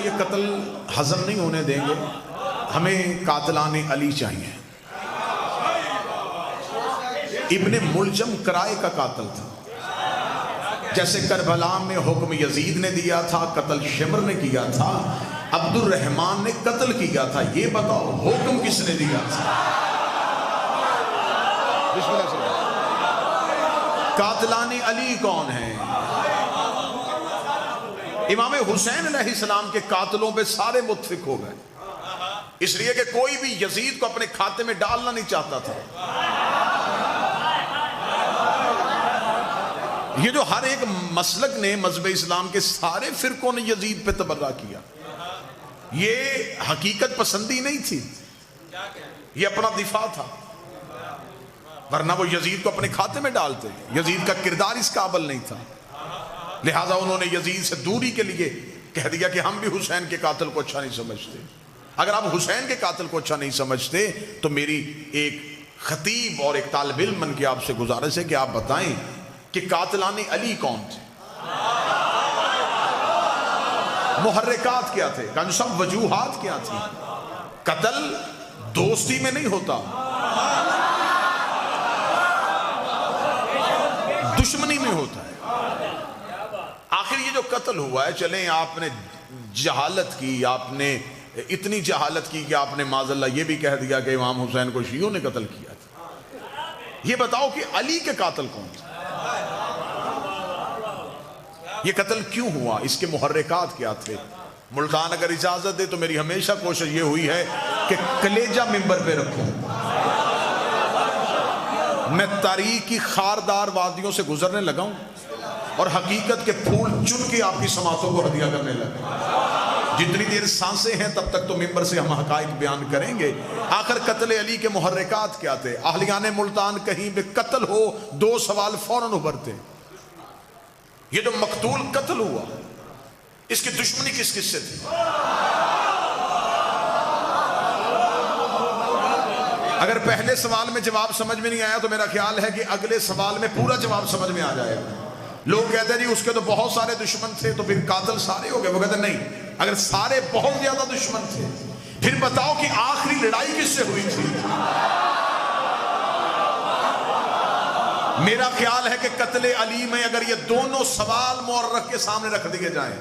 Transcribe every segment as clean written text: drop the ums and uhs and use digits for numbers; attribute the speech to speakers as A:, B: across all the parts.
A: یہ قتل ہضم نہیں ہونے دیں گے، ہمیں قاتلان علی چاہیے۔ ابن ملجم کرائے کا قاتل تھا، جیسے کربلا میں حکم یزید نے دیا تھا، قتل شمر نے کیا تھا، عبد الرحمن نے قتل کیا تھا، یہ بتاؤ حکم کس نے دیا تھا؟ بسم اللہ سے قاتلان علی کون ہیں؟ امام حسین علیہ السلام کے قاتلوں پہ سارے متفق ہو گئے، اس لیے کہ کوئی بھی یزید کو اپنے کھاتے میں ڈالنا نہیں چاہتا تھا۔ یہ جو ہر ایک مسلک نے مذہب اسلام کے سارے فرقوں نے یزید پہ تبرہ کیا، یہ حقیقت پسندی نہیں تھی، یہ اپنا دفاع تھا، ورنہ وہ یزید کو اپنے کھاتے میں ڈالتے۔ یزید کا کردار اس قابل نہیں تھا، لہٰذا انہوں نے یزید سے دوری کے لیے کہہ دیا کہ ہم بھی حسین کے قاتل کو اچھا نہیں سمجھتے۔ اگر آپ حسین کے قاتل کو اچھا نہیں سمجھتے تو میری ایک خطیب اور ایک طالب علم بن کے آپ سے گزارش ہے کہ آپ بتائیں کہ قاتلان علی کون تھے، محرکات کیا تھے، سب وجوہات کیا تھی؟ قتل دوستی میں نہیں ہوتا، دشمنی میں ہوتا ہے۔ آخر یہ جو قتل ہوا ہے، چلیں آپ نے جہالت کی، آپ نے اتنی جہالت کی کہ آپ نے معاذ اللہ یہ بھی کہہ دیا کہ امام حسین کو شیعوں نے قتل کیا تھا، یہ بتاؤ کہ علی کے قاتل کون تھے؟ یہ قتل کیوں ہوا؟ اس کے محرکات کیا تھے؟ ملتان اگر اجازت دے تو میری ہمیشہ کوشش یہ ہوئی ہے کہ کلیجہ ممبر پہ رکھوں، میں تاریخ کی خاردار وادیوں سے گزرنے لگا ہوں اور حقیقت کے پھول چن کے آپ کی سماعتوں کو ہدیہ کرنے لگا۔ جتنی دیر سانسیں ہیں تب تک تو ممبر سے ہم حقائق بیان کریں گے۔ آخر قتل علی کے محرکات کیا تھے؟ اہلیان ملتان کہیں بھی قتل ہو دو سوال فوراً ابھرتے ہیں، یہ جو مقتول قتل ہوا اس کی دشمنی کس کس سے تھی؟ اگر پہلے سوال میں جواب سمجھ میں نہیں آیا تو میرا خیال ہے کہ اگلے سوال میں پورا جواب سمجھ میں آ جائے گا۔ لوگ کہتے ہیں جی اس کے تو بہت سارے دشمن تھے تو پھر قاتل سارے ہو گئے، وہ کہتے ہیں نہیں، اگر سارے بہت زیادہ دشمن تھے پھر بتاؤ کہ آخری لڑائی کس سے ہوئی تھی؟ میرا خیال ہے کہ قتل علی میں اگر یہ دونوں سوال مورخ کے سامنے رکھ دیے جائیں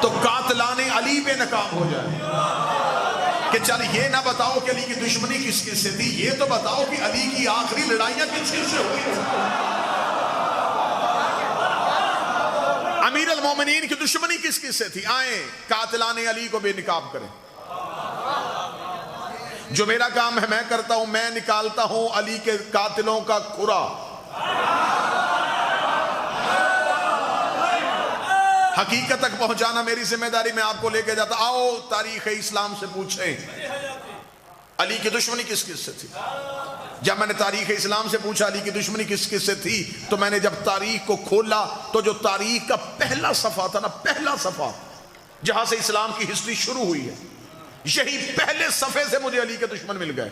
A: تو قاتلان علی بے نقاب ہو جائے کہ چل یہ نہ بتاؤ کہ علی کی دشمنی کس کس سے تھی، یہ تو بتاؤ کہ علی کی آخری لڑائیاں کس کس سے ہوئی تھی۔ امیر المومنین کی دشمنی کس کس سے تھی؟ آئیں قاتلان علی کو بے نقاب کریں۔ جو میرا کام ہے میں کرتا ہوں، میں نکالتا ہوں علی کے قاتلوں کا کھرا۔ حقیقت تک پہنچانا میری ذمہ داری، میں آپ کو لے کے جاتا۔ آؤ تاریخ اسلام سے پوچھیں علی کی دشمنی کس کس سے تھی۔ جب میں نے تاریخ اسلام سے پوچھا علی کی دشمنی کس کس سے تھی تو میں نے جب تاریخ کو کھولا تو جو تاریخ کا پہلا صفحہ تھا نا، پہلا صفحہ جہاں سے اسلام کی ہسٹری شروع ہوئی ہے، یہی پہلے صفحے سے مجھے علی کے دشمن مل گئے۔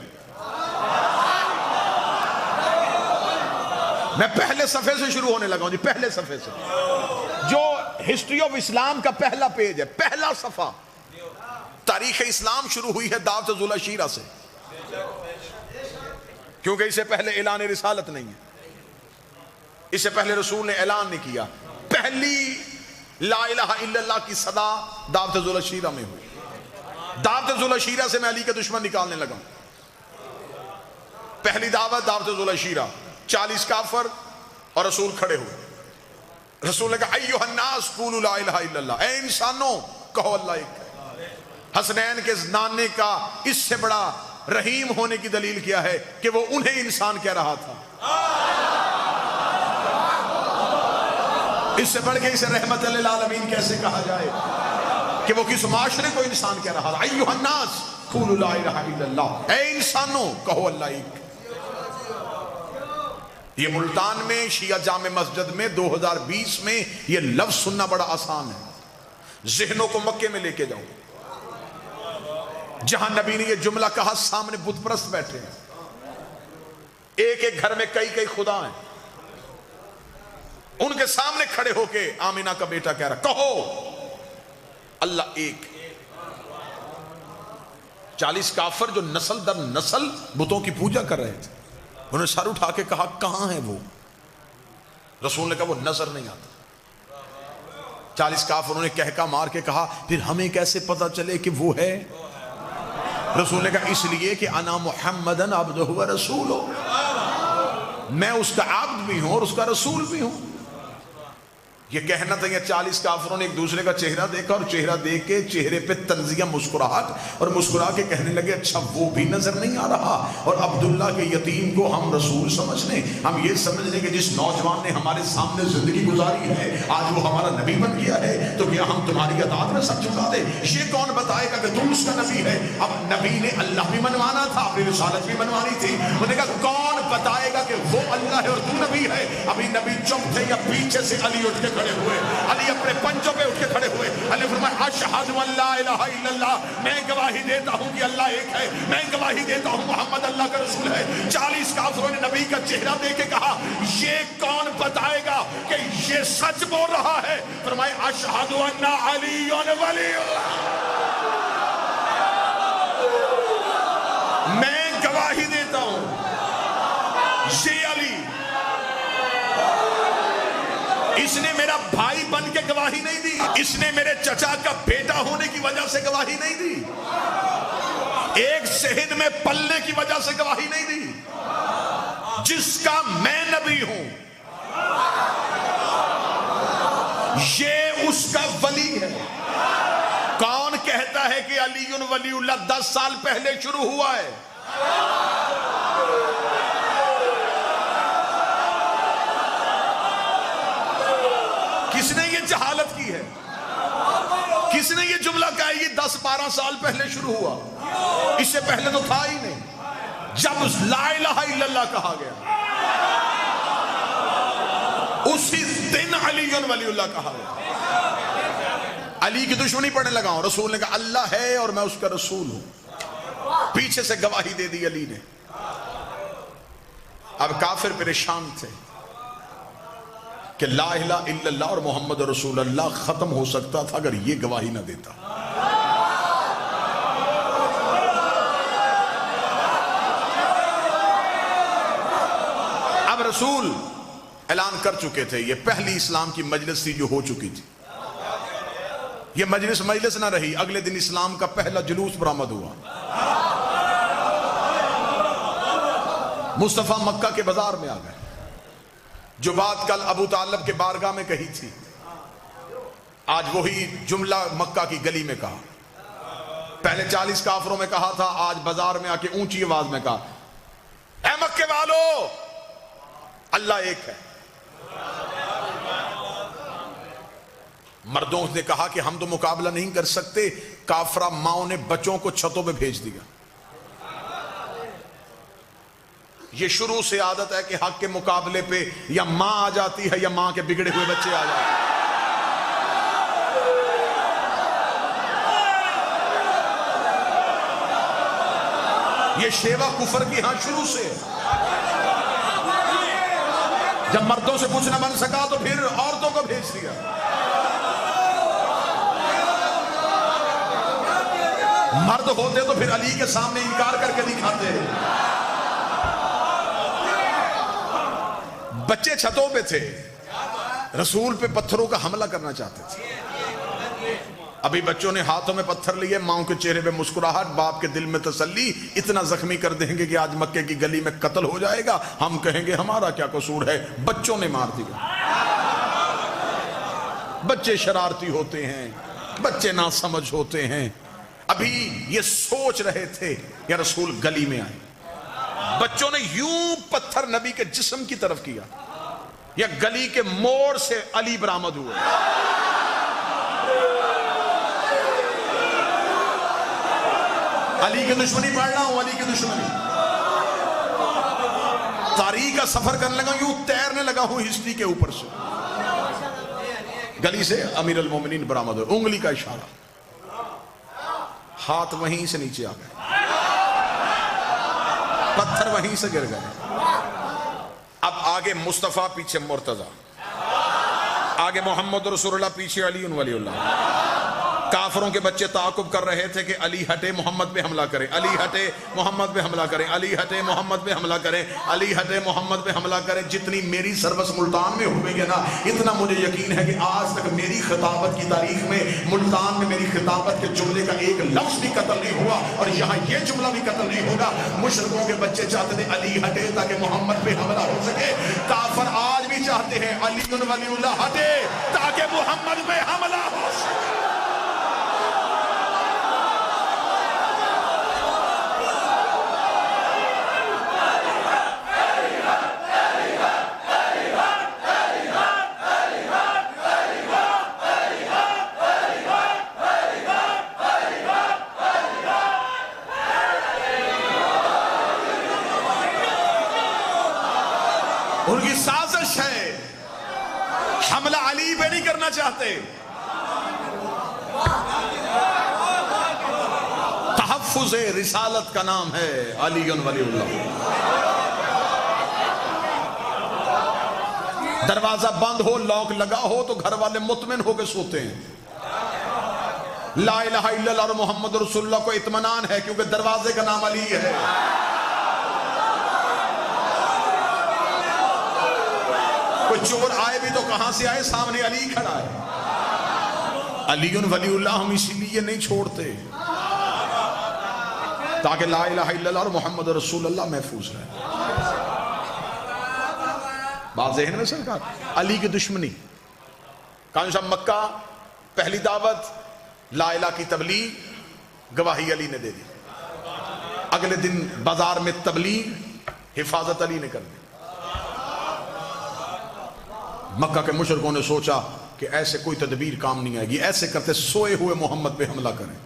A: میں پہلے صفحے سے شروع ہونے لگا ہوں جی، پہلے صفحے سے، جو ہسٹری آف اسلام کا پہلا پیج ہے، پہلا صفحہ۔ تاریخ اسلام شروع ہوئی ہے دعوت ذوالعشیرہ سے، کیونکہ اس سے پہلے اعلان رسالت نہیں ہے، اس سے پہلے رسول نے اعلان نہیں کیا۔ پہلی لا الہ الا اللہ کی صدا دعوت ذوالعشیرہ میں ہوئی۔ دعوت ذوالعشیرہ سے میں علی کے دشمن نکالنے لگا۔ پہلی دعوت دعوت ذوالعشیرہ، 40 کافر اور رسول کھڑے ہوئے۔ رسول نے کہا ایھا الناس قولوا لا الہ الا اللہ، اے انسانوں کہو اللہ ایک۔ حسنین کے نانے کا اس سے بڑا رحیم ہونے کی دلیل کیا ہے کہ وہ انہیں انسان کہہ رہا تھا، اس سے بڑھ کے اسے رحمت للعالمین کیسے کہا جائے کہ وہ کس معاشرے کو انسان کہہ رہا تھا۔ ایھا الناس قولوا لا الہ الا اللہ، اے انسانوں کہو اللہ ایک۔ یہ ملتان میں شیعہ جامع مسجد میں 2020 میں یہ لفظ سننا بڑا آسان ہے، ذہنوں کو مکے میں لے کے جاؤں جہاں نبی نے یہ جملہ کہا، سامنے بت پرست بیٹھے ہیں، ایک ایک گھر میں کئی کئی خدا ہیں، ان کے سامنے کھڑے ہو کے آمینہ کا بیٹا کہہ رہا کہو اللہ ایک. 40 کافر جو نسل در نسل بتوں کی پوجا کر رہے تھے, انہوں نے سر اٹھا کے کہا کہاں ہے وہ؟ رسول نے کہا وہ نظر نہیں آتا. 40 کافروں نے کہکا مار کے کہا پھر ہمیں کیسے پتا چلے کہ وہ ہے؟ رسول نے کہا اس لیے کہ انا محمدن عبدہ و رسولہ, میں اس کا عبد بھی ہوں اور اس کا رسول بھی ہوں. یہ کہنا تھا. 40 کافروں نے ایک دوسرے کا چہرہ دیکھا اور چہرہ دیکھ کے چہرے پہ تنزیہ مسکراہٹ, اور مسکرا کے کہنے لگے اچھا وہ بھی نظر نہیں آ رہا, اور عبداللہ کے یتیم کو ہم رسول سمجھ لیں, ہم یہ سمجھ لیں کہ جس نوجوان نے ہمارے سامنے زندگی گزاری ہے آج وہ ہمارا نبی بن گیا ہے, تو کیا ہم تمہاری اطاعت میں سب جھکا دیں؟ یہ کون بتائے گا کہ تم اس کا نبی ہے؟ اب نبی نے اللہ بھی منوانا تھا, اپنی رسالت بھی منوانی تھی. انہوں نے کہا کون بتائے گا کہ وہ اللہ ہے اور تو نبی ہے؟ ابھی نبی چپ تھے یا پیچھے سے علی اٹھ کے کھڑے ہوئے, علی اپنے پنجوں پہ اٹھ کے کھڑے ہوئے. علی فرمایا اشہد ان لا الہ الا اللہ, میں گواہی دیتا ہوں کہ اللہ ایک ہے, میں گواہی دیتا ہوں محمد اللہ کا رسول ہے. 40 کافروں نے نبی کا چہرہ دیکھ کے کہا یہ کون بتائے گا کہ یہ سچ بول رہا ہے؟ فرمایا اشہد ان علی ولی اللہ, میں گواہی دیتا ہوں یہ علی, اس نے میرا بھائی بن کے گواہی نہیں دی, اس نے میرے چچا کا بیٹا ہونے کی وجہ سے گواہی نہیں دی, ایک شہد میں پلنے کی وجہ سے گواہی نہیں دی. جس کا میں نبی ہوں یہ اس کا ولی ہے. کون کہتا ہے کہ علی ولی اللہ 10 سال پہلے شروع ہوا ہے؟ کس نے یہ جہالت کی ہے؟ کس نے یہ جملہ کہا ہے یہ 10-12 سال پہلے شروع ہوا؟ اس سے پہلے تو تھا ہی نہیں. جب لا الہ الا اللہ کہا گیا اسی دن علی ولی اللہ کہا گیا. علی کی دشمنی پڑھنے لگا ہوں. رسول نے کہا اللہ ہے اور میں اس کا رسول ہوں. پیچھے سے گواہی دے دی علی نے. اب کافر پریشان تھے کہ لا الہ الا اللہ اور محمد رسول اللہ ختم ہو سکتا تھا اگر یہ گواہی نہ دیتا. اب رسول اعلان کر چکے تھے, یہ پہلی اسلام کی مجلس تھی جو ہو چکی تھی. یہ مجلس نہ رہی, اگلے دن اسلام کا پہلا جلوس برآمد ہوا. مصطفیٰ مکہ کے بازار میں آ گئے. جو بات کل ابو طالب کے بارگاہ میں کہی تھی آج وہی جملہ مکہ کی گلی میں کہا. پہلے 40 کافروں میں کہا تھا, آج بازار میں آ کے اونچی آواز میں کہا اے مکے والو اللہ ایک ہے. مردوں نے کہا کہ ہم تو مقابلہ نہیں کر سکتے. کافرہ ماؤں نے بچوں کو چھتوں پہ بھیج دیا. یہ شروع سے عادت ہے کہ حق کے مقابلے پہ یا ماں آ جاتی ہے یا ماں کے بگڑے ہوئے بچے آ جاتے ہیں. یہ شیوا کفر کی ہاں شروع سے. جب مردوں سے کچھ نہ بن سکا تو پھر عورتوں کو بھیج دیا. مرد ہوتے تو پھر علی کے سامنے انکار کر کے دکھاتے. بچے چھتوں پہ تھے, رسول پہ پتھروں کا حملہ کرنا چاہتے تھے. ابھی بچوں نے ہاتھوں میں پتھر لیے, ماؤں کے چہرے پہ مسکراہٹ, باپ کے دل میں تسلی. اتنا زخمی کر دیں گے کہ آج مکے کی گلی میں قتل ہو جائے گا, ہم کہیں گے ہمارا کیا قصور ہے, بچوں نے مار دیا. بچے شرارتی ہوتے ہیں, بچے ناسمجھ ہوتے ہیں. ابھی یہ سوچ رہے تھے یا رسول گلی میں آئے. بچوں نے یوں پتھر نبی کے جسم کی طرف کیا, یا گلی کے موڑ سے علی برآمد ہوئے. علی کی دشمنی پڑھ رہا ہوں, علی کی دشمنی. تاریخ کا سفر کرنے لگا, یوں تیرنے لگا ہوں ہسٹری کے اوپر سے. گلی سے امیر المومنین برآمد ہوئے, انگلی کا اشارہ, ہاتھ وہیں سے نیچے آ گئے, پتھر وہیں سے گر گئے. اب آگے مصطفیٰ, پیچھے مرتضیٰ, آگے محمد رسول اللہ, پیچھے علی ولی اللہ. کافروں کے بچے تعاقب کر رہے تھے کہ علی ہٹے محمد پہ حملہ کریں، علی ہٹے محمد پہ حملہ کریں، علی ہٹے محمد پہ حملہ کریں، علی ہٹے محمد پہ حملہ کریں۔ جتنی میری سروس ملتان میں ہوئی ہے نا، اتنا مجھے یقین ہے کہ آج تک میری خطابت کی تاریخ میں ملتان میں میری خطابت کے جملے کا ایک لفظ بھی قتل نہیں ہوا، اور یہاں یہ جملہ بھی قتل نہیں ہوگا۔ مشرکوں کے بچے چاہتے تھے علی ہٹے تاکہ محمد پہ حملہ ہو سکے، کافر آج بھی چاہتے ہیں علی ولی اللہ ہٹے تاکہ محمد پہ حملہ ہو سکے۔ ان کی سازش ہے، حملہ علی پہ نہیں کرنا چاہتے، تحفظ رسالت کا نام ہے علی ولی اللہ۔ دروازہ بند ہو، لاک لگا ہو تو گھر والے مطمئن ہو کے سوتے ہیں۔ لا الہ الا اللہ اور محمد رسول اللہ کو اطمینان ہے کیونکہ دروازے کا نام علی ہے۔ کوئی چور آئے بھی تو کہاں سے آئے؟ سامنے علی کھڑا ہے۔ علی ولی اللہ ہم اسی لیے نہیں چھوڑتے تاکہ لا الہ الا اللہ اور محمد رسول اللہ محفوظ رہے۔ بات ذہن میں سرکار، علی کی دشمنی کانشا مکہ، پہلی دعوت لا الہ کی تبلیغ، گواہی علی نے دے دی۔ اگلے دن بازار میں تبلیغ، حفاظت علی نے کر دی۔ مکہ کے مشرکوں نے سوچا کہ ایسے کوئی تدبیر کام نہیں آئے گی، ایسے کرتے سوئے ہوئے محمد پہ حملہ کریں۔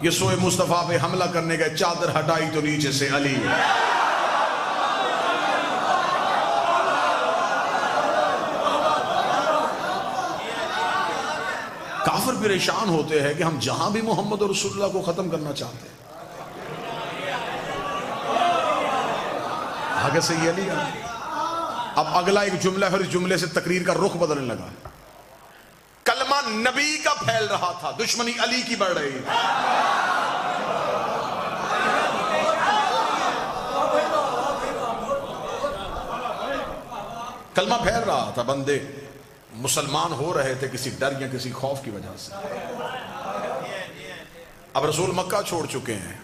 A: یہ سوئے مصطفیٰ پہ حملہ کرنے گئے، چادر ہٹائی تو نیچے سے علی۔ کافر پریشان ہوتے ہیں کہ ہم جہاں بھی محمد رسول اللہ کو ختم کرنا چاہتے ہیں، آگے سے یہ نہیں ہے۔ اب اگلا ایک جملہ ہے اور اس جملے سے تقریر کا رخ بدلنے لگا۔ کلمہ نبی کا پھیل رہا تھا، دشمنی علی کی بڑھ رہی تھی۔ کلمہ پھیل رہا تھا، بندے مسلمان ہو رہے تھے کسی ڈر یا کسی خوف کی وجہ سے۔ اب رسول مکہ چھوڑ چکے ہیں،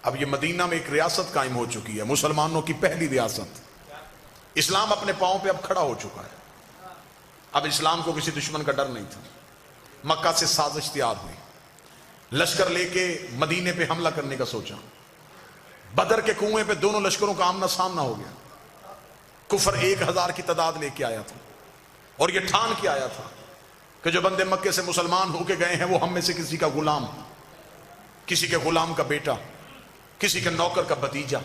A: اب یہ مدینہ میں ایک ریاست قائم ہو چکی ہے، مسلمانوں کی پہلی ریاست۔ اسلام اپنے پاؤں پہ اب کھڑا ہو چکا ہے، اب اسلام کو کسی دشمن کا ڈر نہیں تھا۔ مکہ سے سازش تیار ہوئی، لشکر لے کے مدینے پہ حملہ کرنے کا سوچا۔ بدر کے کنویں پہ دونوں لشکروں کا آمنا سامنا ہو گیا۔ کفر 1000 کی تعداد لے کے آیا تھا اور یہ ٹھان کے آیا تھا کہ جو بندے مکے سے مسلمان ہو کے گئے ہیں وہ ہم میں سے کسی کا غلام، کسی کے غلام کا بیٹا، کسی کے نوکر کا بھتیجا۔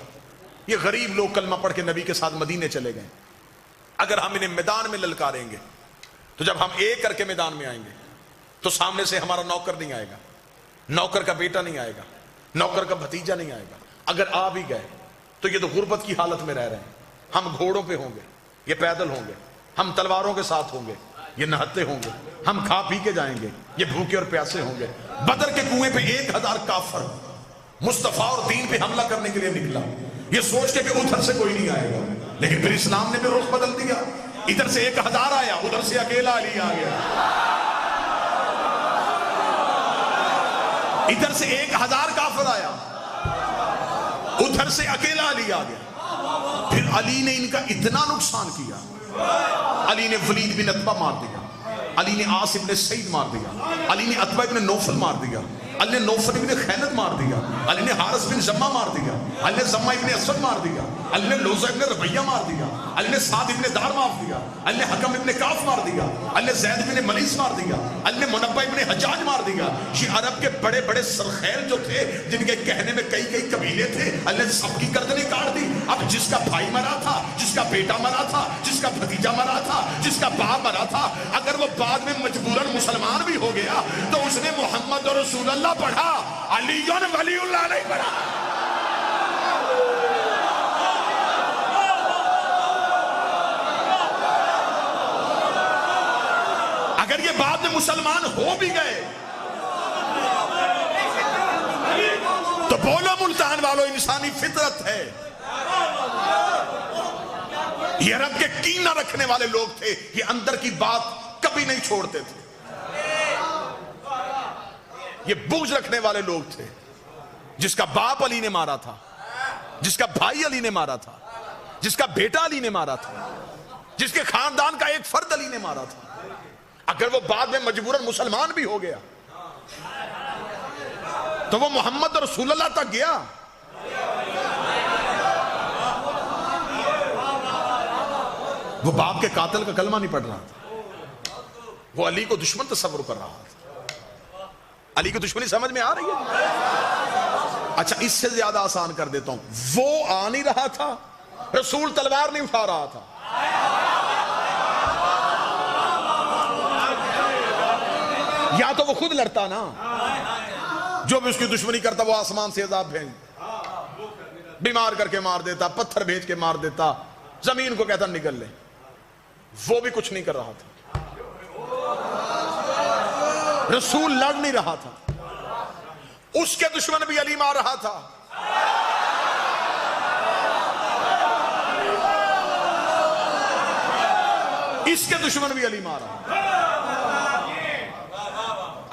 A: یہ غریب لوگ کلمہ پڑھ کے نبی کے ساتھ مدینے چلے گئے۔ اگر ہم انہیں میدان میں للکاریں گے تو جب ہم ایک کر کے میدان میں آئیں گے تو سامنے سے ہمارا نوکر نہیں آئے گا، نوکر کا بیٹا نہیں آئے گا، نوکر کا بھتیجا نہیں آئے گا۔ اگر آ بھی گئے تو یہ تو غربت کی حالت میں رہ رہے ہیں۔ ہم گھوڑوں پہ ہوں گے، یہ پیدل ہوں گے، ہم تلواروں کے ساتھ ہوں گے، یہ نہتے ہوں گے، ہم کھا پی کے جائیں گے، یہ بھوکے اور پیاسے ہوں گے۔ بدر کے کنویں پہ 1000 کافر مصطفیٰ اور دین پہ حملہ کرنے کے لیے نکلا، یہ سوچ کے کہ ادھر سے کوئی نہیں آئے گا، لیکن پھر اسلام نے بھی رخ بدل دیا۔ ادھر سے 1000 آیا، ادھر سے اکیلا علی آ گیا۔ ادھر سے 1000 کافر آیا، ادھر سے اکیلا علی آ گیا۔ پھر علی نے ان کا اتنا نقصان کیا، علی نے ولید بن عتبہ مار دیا، علی نے عاص ابن سعید مار دیا، علی نے عتبہ ابن نوفل مار دیا، علی نے نوفل ابن خیلد مار دیا، علی نے حارث بن زمہ مار دیا، علی نے زمہ ابن اسود مار دیا، علی نے لوزہ ابن ربیہ مار دیا، علی نے سعد ابن دار مار دیا، علی نے حکم ابن کاف مار دیا، علی نے زید ابن ملیس مار دیا، علی نے منبہ ابن حجاج مار دیا۔ یہ عرب کے بڑے بڑے سرخیل جو تھے، جن کے کہنے میں کئی قبیلے تھے، علی نے سب کی گردنیں کاٹ دی۔ اب جس کا بھائی مرا تھا، جس کا بیٹا مرا تھا، جس کا بھتیجا مرا تھا، جس کا باپ مرا تھا، اگر وہ بعد میں مجبوراً مسلمان بھی ہو گیا تو اس نے محمد رسول اللہ پڑھا، علی ولی اللہ نہیں پڑھا۔ اگر یہ بعد میں مسلمان ہو بھی گئے تو بولو ملتان والو، انسانی فطرت ہے. یہ رب کے کینہ رکھنے والے لوگ تھے، یہ اندر کی بات کبھی نہیں چھوڑتے تھے. یہ بغض رکھنے والے لوگ تھے. جس کا باپ علی نے مارا تھا، جس کا بھائی علی نے مارا تھا، جس کا بیٹا علی نے مارا تھا، جس کے خاندان کا ایک فرد علی نے مارا تھا، اگر وہ بعد میں مجبوراً مسلمان بھی ہو گیا تو وہ محمد رسول اللہ تک گیا. وہ باپ کے قاتل کا کلمہ نہیں پڑھ رہا تھا، وہ علی کو دشمن تصور کر رہا تھا. علی کی دشمنی سمجھ میں آ رہی ہے؟ اچھا اس سے زیادہ آسان کر دیتا ہوں، وہ آ نہیں رہا تھا، رسول تلوار نہیں اٹھا رہا تھا. یا تو وہ خود لڑتا نا، جو بھی اس کی دشمنی کرتا وہ آسمان سے عذاب بھیج، بیمار کر کے مار دیتا، پتھر بھیج کے مار دیتا، زمین کو کہتا نکل لے. وہ بھی کچھ نہیں کر رہا تھا، رسول لڑ نہیں رہا تھا، اس کے دشمن بھی علی مار رہا تھا. اس کے دشمن بھی علی مار رہا تھا.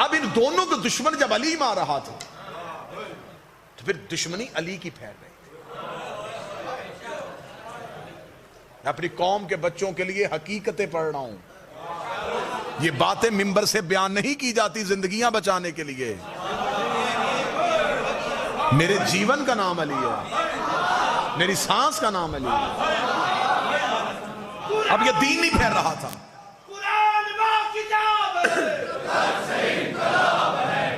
A: اب ان دونوں کے دشمن جب علی مار رہا تھا تو پھر دشمنی علی کی پھیل رہی. اپنی قوم کے بچوں کے لیے حقیقتیں پڑھ رہا ہوں، یہ باتیں ممبر سے بیان نہیں کی جاتی زندگیاں بچانے کے لیے. میرے جیون کا نام علی ہے، میری سانس کا نام علی ہے. اب یہ دین نہیں پھیل رہا تھا.
B: قرآن وہ کتاب ہے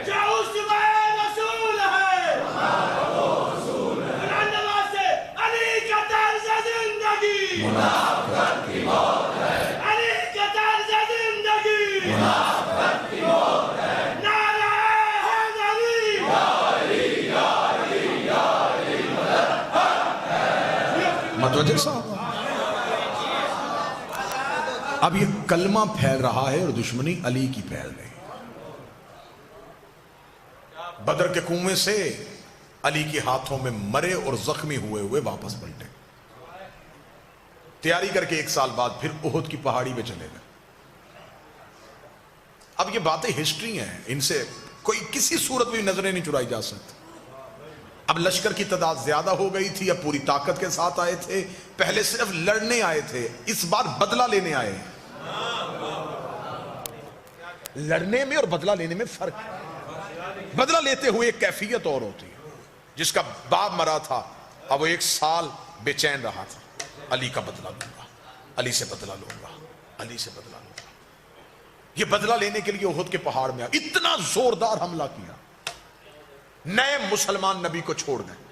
B: جو اس میں رسول ہے، قرآن نواز سے علی کا طرز زندگی، منافقت کی موت ہے، علی کا طرز زندگی، منافقت کی موت ہے. نعرہ حیدری، یا علی یا علی یا علی مدد حق ہے.
A: متوجہ صاحب، اب یہ کلمہ پھیل رہا ہے اور دشمنی علی کی پھیل رہی. بدر کے کنویں سے علی کے ہاتھوں میں مرے اور زخمی ہوئے واپس پلٹے. تیاری کر کے 1 سال بعد پھر احد کی پہاڑی پہ چلے گئے. اب یہ باتیں ہسٹری ہیں، ان سے کوئی کسی صورت میں نظریں نہیں چرائی جا سکتی. اب لشکر کی تعداد زیادہ ہو گئی تھی، اب پوری طاقت کے ساتھ آئے تھے. پہلے صرف لڑنے آئے تھے، اس بار بدلہ لینے آئے. لڑنے میں اور بدلہ لینے میں فرق ہے. بدلہ لیتے ہوئے ایک کیفیت اور ہوتی ہے. جس کا باپ مرا تھا اب وہ 1 سال بے چین رہا تھا، علی کا بدلہ لوں گا، علی سے بدلہ لوں گا، علی سے بدلہ لوں گا. یہ بدلہ لینے کے لیے احد کے پہاڑ میں اتنا زوردار حملہ کیا، نئے مسلمان نبی کو چھوڑ گئے.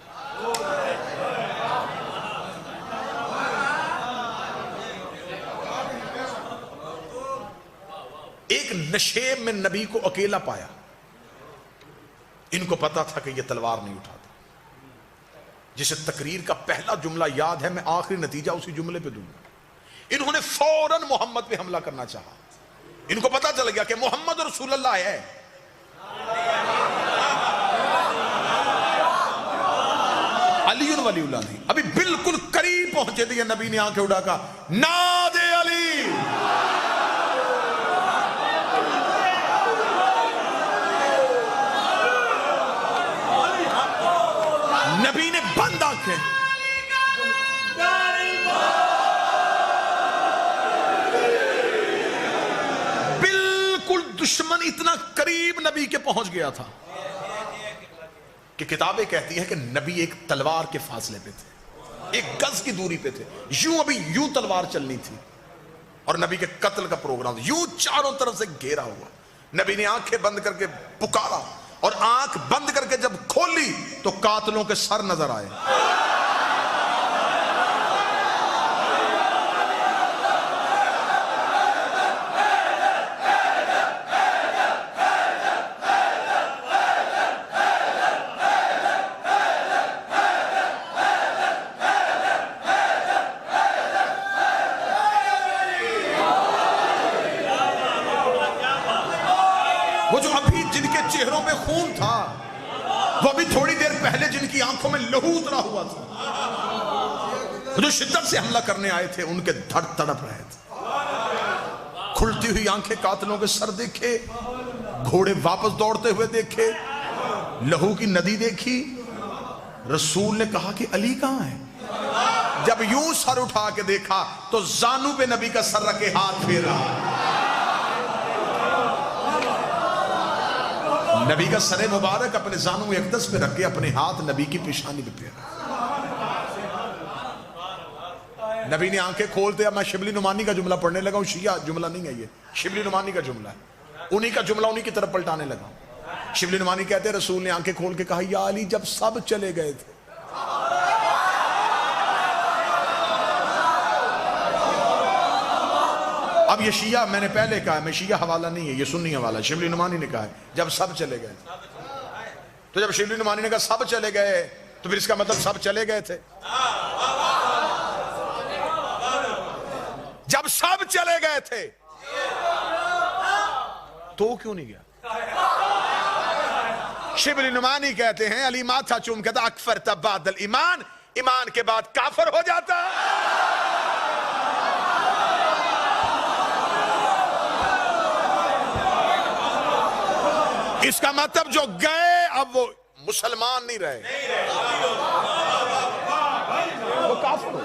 A: ایک نشیب میں نبی کو اکیلا پایا. ان کو پتا تھا کہ یہ تلوار نہیں اٹھاتا. جسے تقریر کا پہلا جملہ یاد ہے، میں آخری نتیجہ اسی جملے پہ دوں گا. انہوں نے فوراً محمد پہ حملہ کرنا چاہا. ان کو پتا چل گیا کہ محمد رسول اللہ ہے. علی ولی اللہ نہیں. ابھی بالکل قریب پہنچے تھے، نبی نے آنکھیں اٹھا کہا نادے علی. نبی نے بند آنکھیں، بالکل دشمن اتنا قریب نبی کے پہنچ گیا تھا کہ کتابیں کہتی ہیں کہ نبی ایک تلوار کے فاصلے پہ تھے، 1 گز کی دوری پہ تھے. یوں ابھی یوں تلوار چلنی تھی اور نبی کے قتل کا پروگرام یوں چاروں طرف سے گھیرا ہوا. نبی نے آنکھیں بند کر کے پکارا اور آنکھ بند کر کے جب کھولی تو قاتلوں کے سر نظر آئے. چہروں پہ خون تھا، وہ بھی تھوڑی دیر پہلے جن کی آنکھوں میں لہو اترا ہوا تھا، جو شدت سے حملہ کرنے آئے تھے ان کے دھڑ تڑپ رہے تھے۔ کھلتی ہوئی آنکھیں قاتلوں کے سر دیکھے، گھوڑے واپس دوڑتے ہوئے دیکھے، لہو کی ندی دیکھی۔ رسول نے کہا کہ علی کہاں ہے؟ جب یوں سر اٹھا کے دیکھا تو زانو پہ نبی کا سر رکھے ہاتھ پھیر رہا۔ نبی کا سر مبارک اپنے زانو اقدس پہ رکھ کے اپنے ہاتھ نبی کی پیشانی پہ پھیر رہا۔ نبی نے آنکھیں کھولتے، اب میں شبلی نعمانی کا جملہ پڑھنے لگا ہوں، شیعہ جملہ نہیں ہے یہ، شبلی نعمانی کا جملہ ہے، انہی کا جملہ انہی کی طرف پلٹانے لگا ہوں۔ شبلی نعمانی کہتے ہیں رسول نے آنکھیں کھول کے کہا یا علی جب سب چلے گئے تھے۔ اب یہ شیعہ، میں نے پہلے کہا میں شیعہ حوالہ نہیں ہے، یہ سنی حوالہ، شبلی نعمانی نے کہا ہے جب سب چلے گئے تھے۔ تو جب شبلی نعمانی نے کہا سب چلے گئے تو پھر اس کا مطلب سب چلے گئے تھے۔ جب سب چلے گئے تھے تو کیوں نہیں گیا؟ شبلی نعمانی کہتے ہیں علی ماتھا چوم کہتا اکفر بعد الایمان، ایمان کے بعد کافر ہو جاتا۔ اس کا مطلب جو گئے اب وہ مسلمان نہیں رہے، وہ کافر ہو۔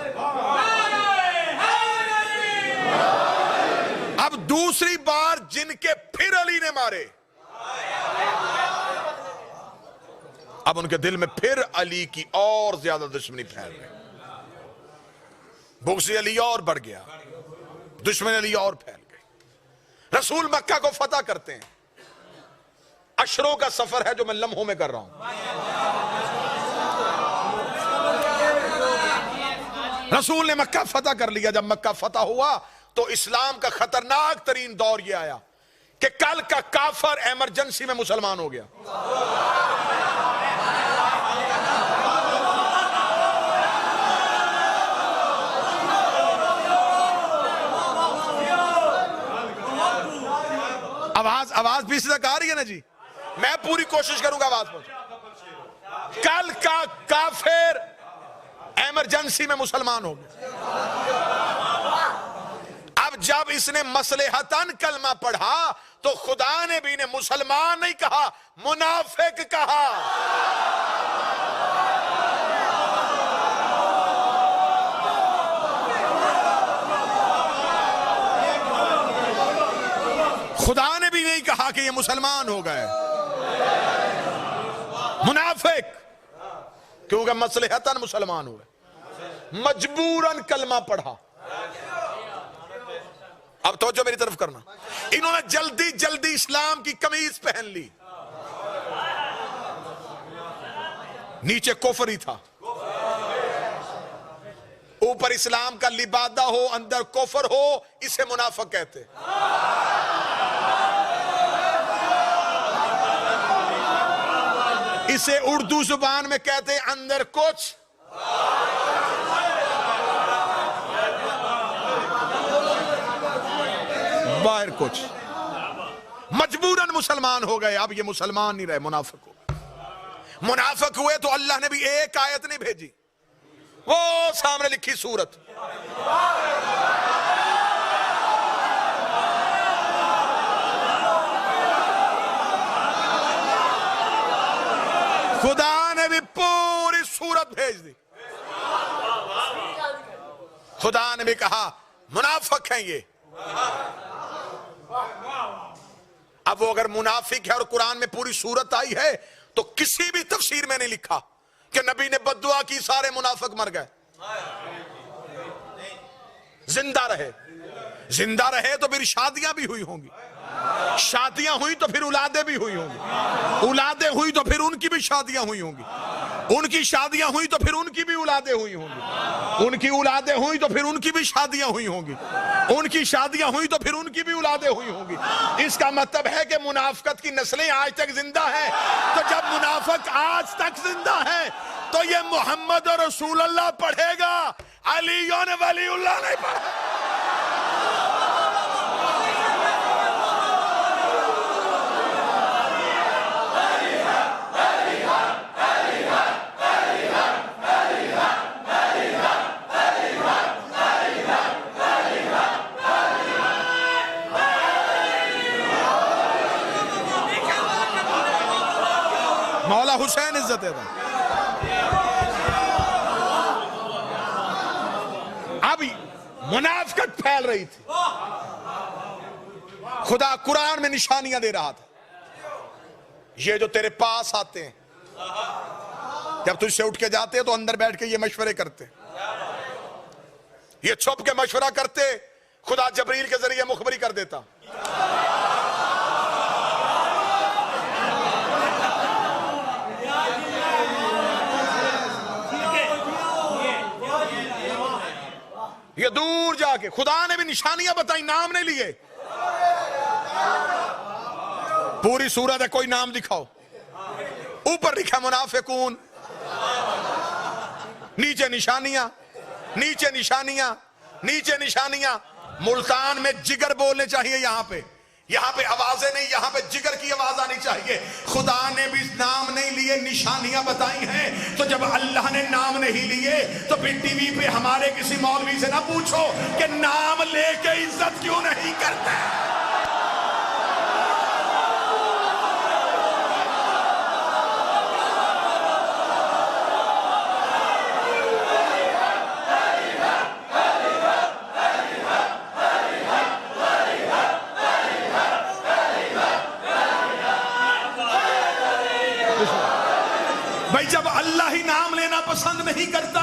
A: اب دوسری بار جن کے پھر علی نے مارے، اب ان کے دل میں پھر علی کی اور زیادہ دشمنی پھیل گئی، بغض علی اور بڑھ گیا، دشمن علی اور پھیل گئی۔ رسول مکہ کو فتح کرتے ہیں، اشروں کا سفر ہے جو میں لمحوں میں کر رہا ہوں۔ رسول نے مکہ فتح کر لیا۔ جب مکہ فتح ہوا تو اسلام کا خطرناک ترین دور یہ آیا کہ کل کا کافر ایمرجنسی میں مسلمان ہو گیا۔ آواز بھی تک آ رہی ہے نا جی؟ میں پوری کوشش کروں گا آواز پہنچے۔ کل کا کافر ایمرجنسی میں مسلمان ہو گیا۔ اب جب اس نے مصلحتاً کلمہ پڑھا تو خدا نے بھی انہیں مسلمان نہیں کہا، منافق کہا۔ خدا نے بھی نہیں کہا کہ یہ مسلمان ہو گئے، منافق، کیونکہ مصلحتاً مسلمان ہوئے، مجبوراً کلمہ پڑھا۔ اب توجہ میری طرف کرنا، انہوں نے جلدی جلدی اسلام کی قمیض پہن لی، نیچے کفر ہی تھا، اوپر اسلام کا لبادہ ہو اندر کفر ہو، اسے منافق کہتے۔ اسے اردو زبان میں کہتے ہیں اندر کچھ باہر کچھ۔ مجبوراً مسلمان ہو گئے، اب یہ مسلمان نہیں رہے، منافق ہو گئے۔ منافق ہوئے تو اللہ نے بھی ایک آیت نہیں بھیجی، وہ سامنے لکھی سورت، خدا نے بھی پوری سورت بھیج دی۔ خدا نے بھی کہا منافق ہیں یہ۔ اب وہ اگر منافق ہے اور قرآن میں پوری سورت آئی ہے تو کسی بھی تفسیر میں نہیں لکھا کہ نبی نے بد دعا کی سارے منافق مر گئے۔ زندہ رہے، زندہ رہے تو پھر شادیاں بھی ہوئی ہوں گی، شادیاں ہوئی تو پھر اولادیں بھی ہوئی ہوں گی، اولادیں ہوئی تو پھر ان کی بھی شادیاں ہوئی ہوں گی، ان کی شادیاں ہوئی تو پھر ان کی بھی اولادیں ہوئی ہوں گی، ان کی اولادیں ہوئی تو پھر ان کی بھی شادیاں ہوئی ہوں گی، ان کی شادیاں ہوئی تو پھر ان کی بھی اولادیں ہوئی ہوں گی۔ اس کا مطلب ہے کہ منافقت کی نسلیں آج تک زندہ ہیں۔ تو جب منافق آج تک زندہ ہے تو یہ محمد رسول اللہ پڑھے گا، علی ولی اللہ نہیں پڑھے گا۔ حسین عزت ہے. اب منافقت پھیل رہی تھی. خدا قرآن میں نشانیاں دے رہا تھا. یہ جو تیرے پاس آتے ہیں جب تجھ سے اٹھ کے جاتے تو اندر بیٹھ کے یہ مشورے کرتے, یہ چھپ کے مشورہ کرتے, خدا جبریل کے ذریعے مخبری کر دیتا. یہ دور جا کے خدا نے بھی نشانیاں بتائیں, نام نہیں لیے. پوری سورت ہے, کوئی نام دکھاؤ. اوپر لکھا منافقون, نیچے نشانیاں, نیچے نشانیاں, نیچے نشانیاں. ملتان میں جگر بولنے چاہیے. یہاں پہ آوازیں نہیں, یہاں پہ جگر کی آواز آنی چاہیے. خدا نے بھی نام نہیں لیے, نشانیاں بتائی ہیں. تو جب اللہ نے نام نہیں لیے تو پھر ٹی وی پہ ہمارے کسی مولوی سے نہ پوچھو کہ نام لے کے عزت کیوں نہیں کرتے. بھائی جب اللہ ہی نام لینا پسند نہیں کرتا,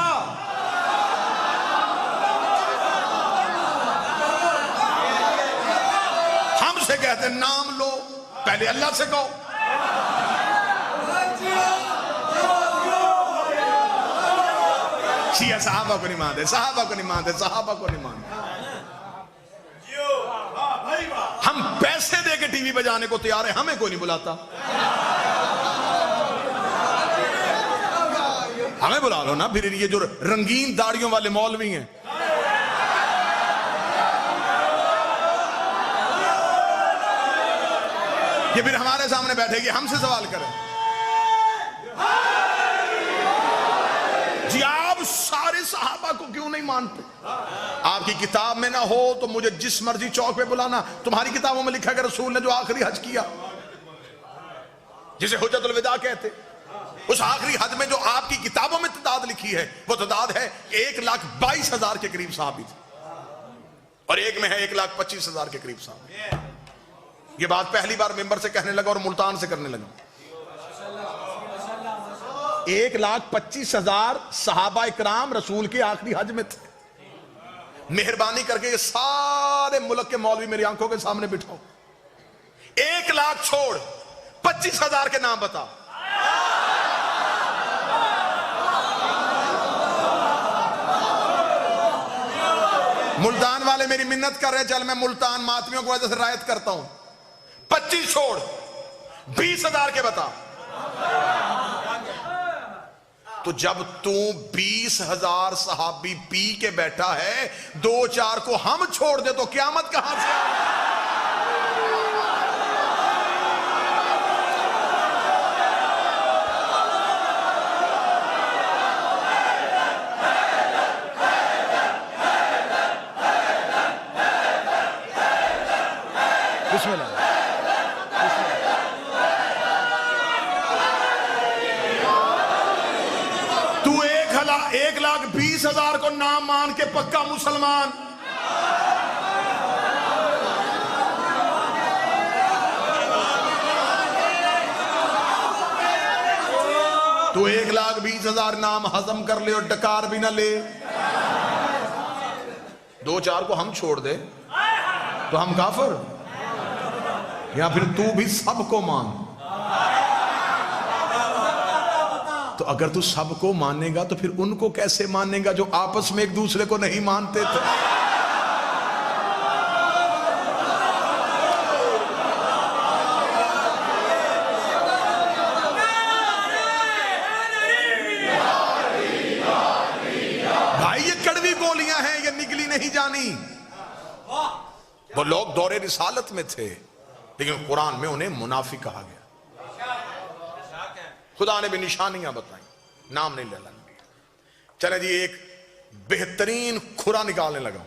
A: ہم سے کہتے نام لو, پہلے اللہ سے کہو. شیعہ صحابہ کو نہیں مانتے, صحابہ کو نہیں مانتے, صحابہ کو نہیں مانتے. ہم پیسے دے کے ٹی وی بجانے کو تیار ہیں, ہمیں کوئی نہیں بلاتا. ہمیں بلا لو نا. پھر یہ جو رنگین داڑیوں والے مولوی ہیں, یہ پھر ہمارے سامنے بیٹھے گی, ہم سے سوال کریں. جی آپ سارے صحابہ کو کیوں نہیں مانتے؟ آپ کی کتاب میں نہ ہو تو مجھے جس مرضی چوک پہ بلانا. تمہاری کتابوں میں لکھا کہ رسول نے جو آخری حج کیا, جسے حجت الوداع کہتے, اس آخری حج میں جو آپ کی کتابوں میں تعداد لکھی ہے وہ تعداد ہے 1,22,000 کے قریب صحابی تھے, اور ایک میں ہے 1,25,000 کے قریب صحابی. یہ بات پہلی بار ممبر سے کہنے لگا اور ملتان سے کرنے لگا. 1,25,000 صحابہ اکرام رسول کے آخری حج میں تھے. مہربانی کر کے یہ سارے ملک کے مولوی میری آنکھوں کے سامنے بٹھاؤ. 1,00,000 چھوڑ 25,000 کے نام بتا. ملتان والے میری منت کر رہے, چل میں ملتان ماتمیوں کو وجہ سے رعایت کرتا ہوں. 25 چھوڑ 20,000 کے بتا. تو جب تو 20,000 صحابی پی کے بیٹھا ہے, 2-4 کو ہم چھوڑ دے تو قیامت کہاں سے آئے؟ بسم اللہ. تو 1,20,000 کو نام مان کے پکا مسلمان, تو 1,20,000 نام ہضم کر لے اور ڈکار بھی نہ لے, 2-4 کو ہم چھوڑ دے تو ہم کافر, یا پھر تو بھی سب کو مان. تو اگر تو سب کو مانے گا تو پھر ان کو کیسے مانے گا جو آپس میں ایک دوسرے کو نہیں مانتے تھے؟ بھائی یہ کڑوی گولیاں ہیں, یہ نگلی نہیں جانی. وہ لوگ دور رسالت میں تھے لیکن قرآن میں انہیں منافق کہا گیا. خدا نے بھی نشانیاں بتائیں, نام نہیں لینا. چلیں جی, ایک بہترین کھرا نکالنے لگا.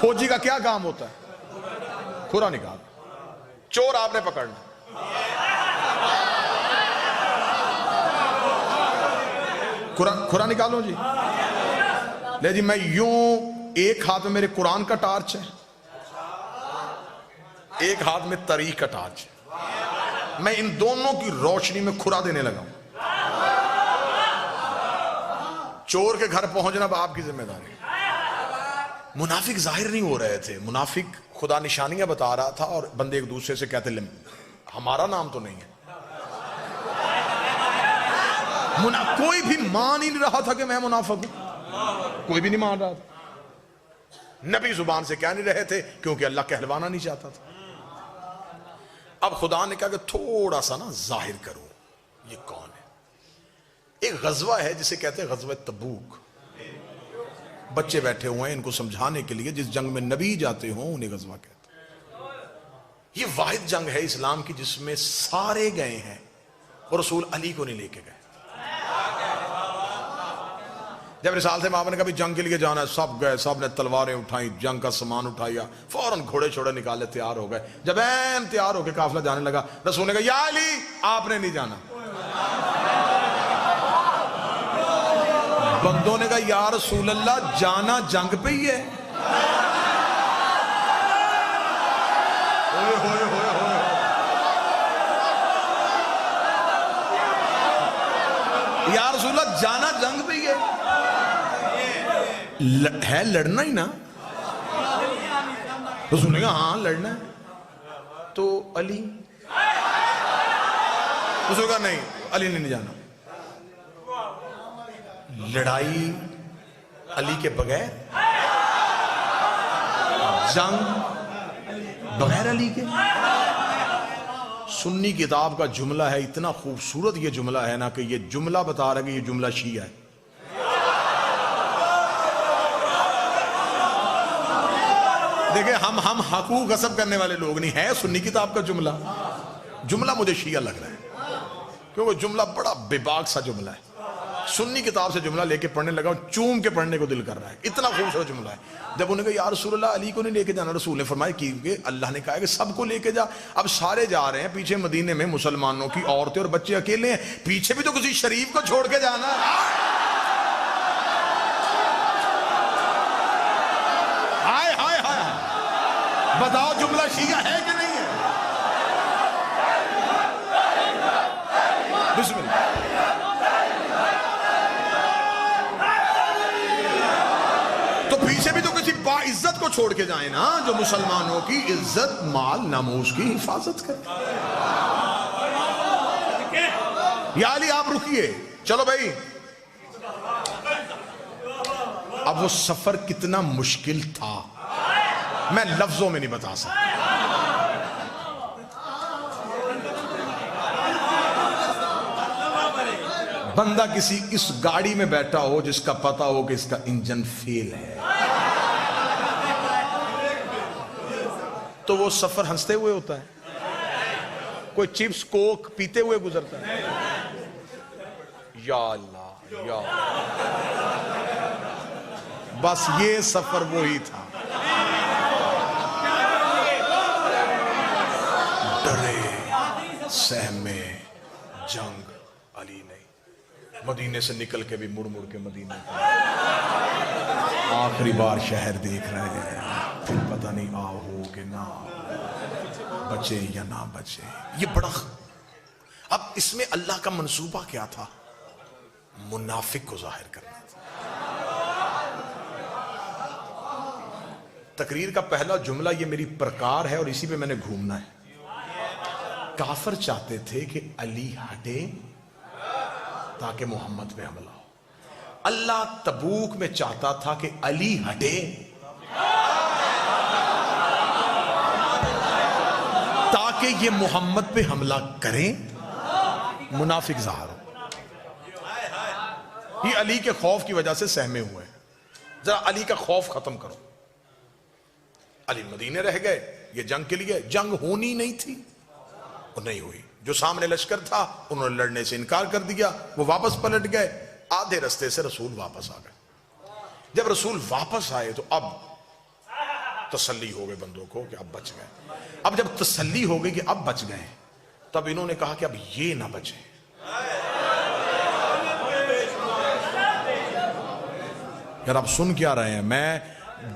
A: کھوجی کا کیا کام ہوتا ہے؟ کھرا نکال. چور آپ نے پکڑنا, کھرا نکالو جی. لے جی میں یوں، ایک ہاتھ میں میرے قرآن کا ٹارچ ہے، ایک ہاتھ میں تاریخ کا ٹارچ ہے، میں ان دونوں کی روشنی میں کھرا دینے لگا ہوں. چور کے گھر پہنچنا اب آپ کی ذمہ داری. منافق ظاہر نہیں ہو رہے تھے، منافق خدا نشانیاں بتا رہا تھا اور بندے ایک دوسرے سے کہتے ہمارا نام تو نہیں ہے. کوئی بھی مان ہی نہیں رہا تھا کہ میں منافق ہوں، کوئی بھی نہیں مان رہا تھا. نبی زبان سے کہہ نہیں رہے تھے کیونکہ اللہ کہلوانا نہیں چاہتا تھا. اب خدا نے کہا کہ تھوڑا سا نا ظاہر کرو یہ کون ہے. ایک غزوہ ہے جسے کہتے ہیں غزوہ تبوک. بچے بیٹھے ہوئے ہیں ان کو سمجھانے کے لیے، جس جنگ میں نبی جاتے ہوں انہیں غزوہ کہتے ہیں. یہ واحد جنگ ہے اسلام کی جس میں سارے گئے ہیں اور رسول علی کو نہیں لے کے گئے. جب رسالت مآب نے کہا بھی جنگ کے لیے جانا ہے، سب گئے، سب نے تلواریں اٹھائیں، جنگ کا سامان اٹھایا، فوراً گھوڑے چھوڑے نکالے، تیار ہو گئے. جب این تیار ہو کے قافلہ جانے لگا، رسول نے کہا یا علی آپ نے نہیں جانا. بندوں نے کہا یا رسول اللہ جانا جنگ پہ ہی ہے. یا رسول اللہ جانا جنگ پہ ہی ہے لڑنا ہی نا. رسول نے کہا ہاں لڑنا ہے. تو علی، رسول نے کہا نہیں علی نے نہیں جانا. لڑائی علی کے بغیر، جنگ بغیر علی کے. سنی کتاب کا جملہ ہے، اتنا خوبصورت یہ جملہ ہے نا کہ یہ جملہ بتا رہا ہے کہ یہ جملہ شیعہ ہے. دیکھیں ہم حقوق غصب کرنے والے لوگ نہیں ہیں. سنی کتاب کا جملہ مجھے شیعہ لگ رہا ہے کیونکہ جملہ بڑا بے باک سا جملہ ہے. سنی کتاب سے جملہ لے کے پڑھنے لگا، چوم کے پڑھنے کو دل کر رہا ہے، اتنا خوبصورت جملہ ہے. جب انہوں نے کہا یا رسول اللہ علی کو نہیں لے کے جانا، رسول نے فرمایا کیونکہ اللہ نے کہا ہے کہ سب کو لے کے جا. اب سارے جا رہے ہیں، پیچھے مدینے میں مسلمانوں کی عورتیں اور بچے اکیلے ہیں، پیچھے بھی تو کسی شریف کو چھوڑ کے جانا ہے. ہائے ہائے ہائے، بتاؤ جملہ شیعہ ہے کہ نہیں ہے؟ بسم اللہ. تو پیچھے بھی تو کسی باعزت کو چھوڑ کے جائیں نا، جو مسلمانوں کی عزت مال ناموس کی حفاظت کرے. یا علی آپ رکیے، چلو بھائی. اب وہ سفر کتنا مشکل تھا میں لفظوں میں نہیں بتا سکتا. بندہ کسی اس گاڑی میں بیٹھا ہو جس کا پتا ہو کہ اس کا انجن فیل ہے، تو وہ سفر ہنستے ہوئے ہوتا ہے. کوئی چپس کوک پیتے ہوئے گزرتا ہے. یا اللہ یا اللہ. بس یہ سفر وہی تھا. ڈرے سہمے جنگ علی نہیں. مدینے سے نکل کے بھی مڑ مڑ کے مدینے آخری بار شہر دیکھ رہے ہیں، پھر پتہ نہیں آؤ کہ نہ بچے یا نہ بچے. یہ بڑا اب اس میں اللہ کا منصوبہ کیا تھا؟ منافق کو ظاہر کرنا تھا. تقریر کا پہلا جملہ یہ میری پرکار ہے اور اسی پہ میں نے گھومنا ہے. کافر چاہتے تھے کہ علی ہٹے تاکہ محمد پہ حملہ ہو. اللہ تبوک میں چاہتا تھا کہ علی ہٹے تاکہ یہ محمد پہ حملہ کریں. منافق ظاہر ہو. یہ علی کے خوف کی وجہ سے سہمے ہوئے. ذرا علی کا خوف ختم کرو. علی مدینے رہ گئے. یہ جنگ کے لیے جنگ ہونی نہیں تھی اور نہیں ہوئی. جو سامنے لشکر تھا انہوں نے لڑنے سے انکار کر دیا، وہ واپس پلٹ گئے. آدھے رستے سے رسول واپس آ گئے. جب رسول واپس آئے تو اب تسلی ہو گئے بندوں کو کہ اب بچ گئے. اب جب تسلی ہو گئی کہ اب بچ گئے تب انہوں نے کہا کہ اب یہ نہ بچے. یار آپ سن کیا رہے ہیں؟ میں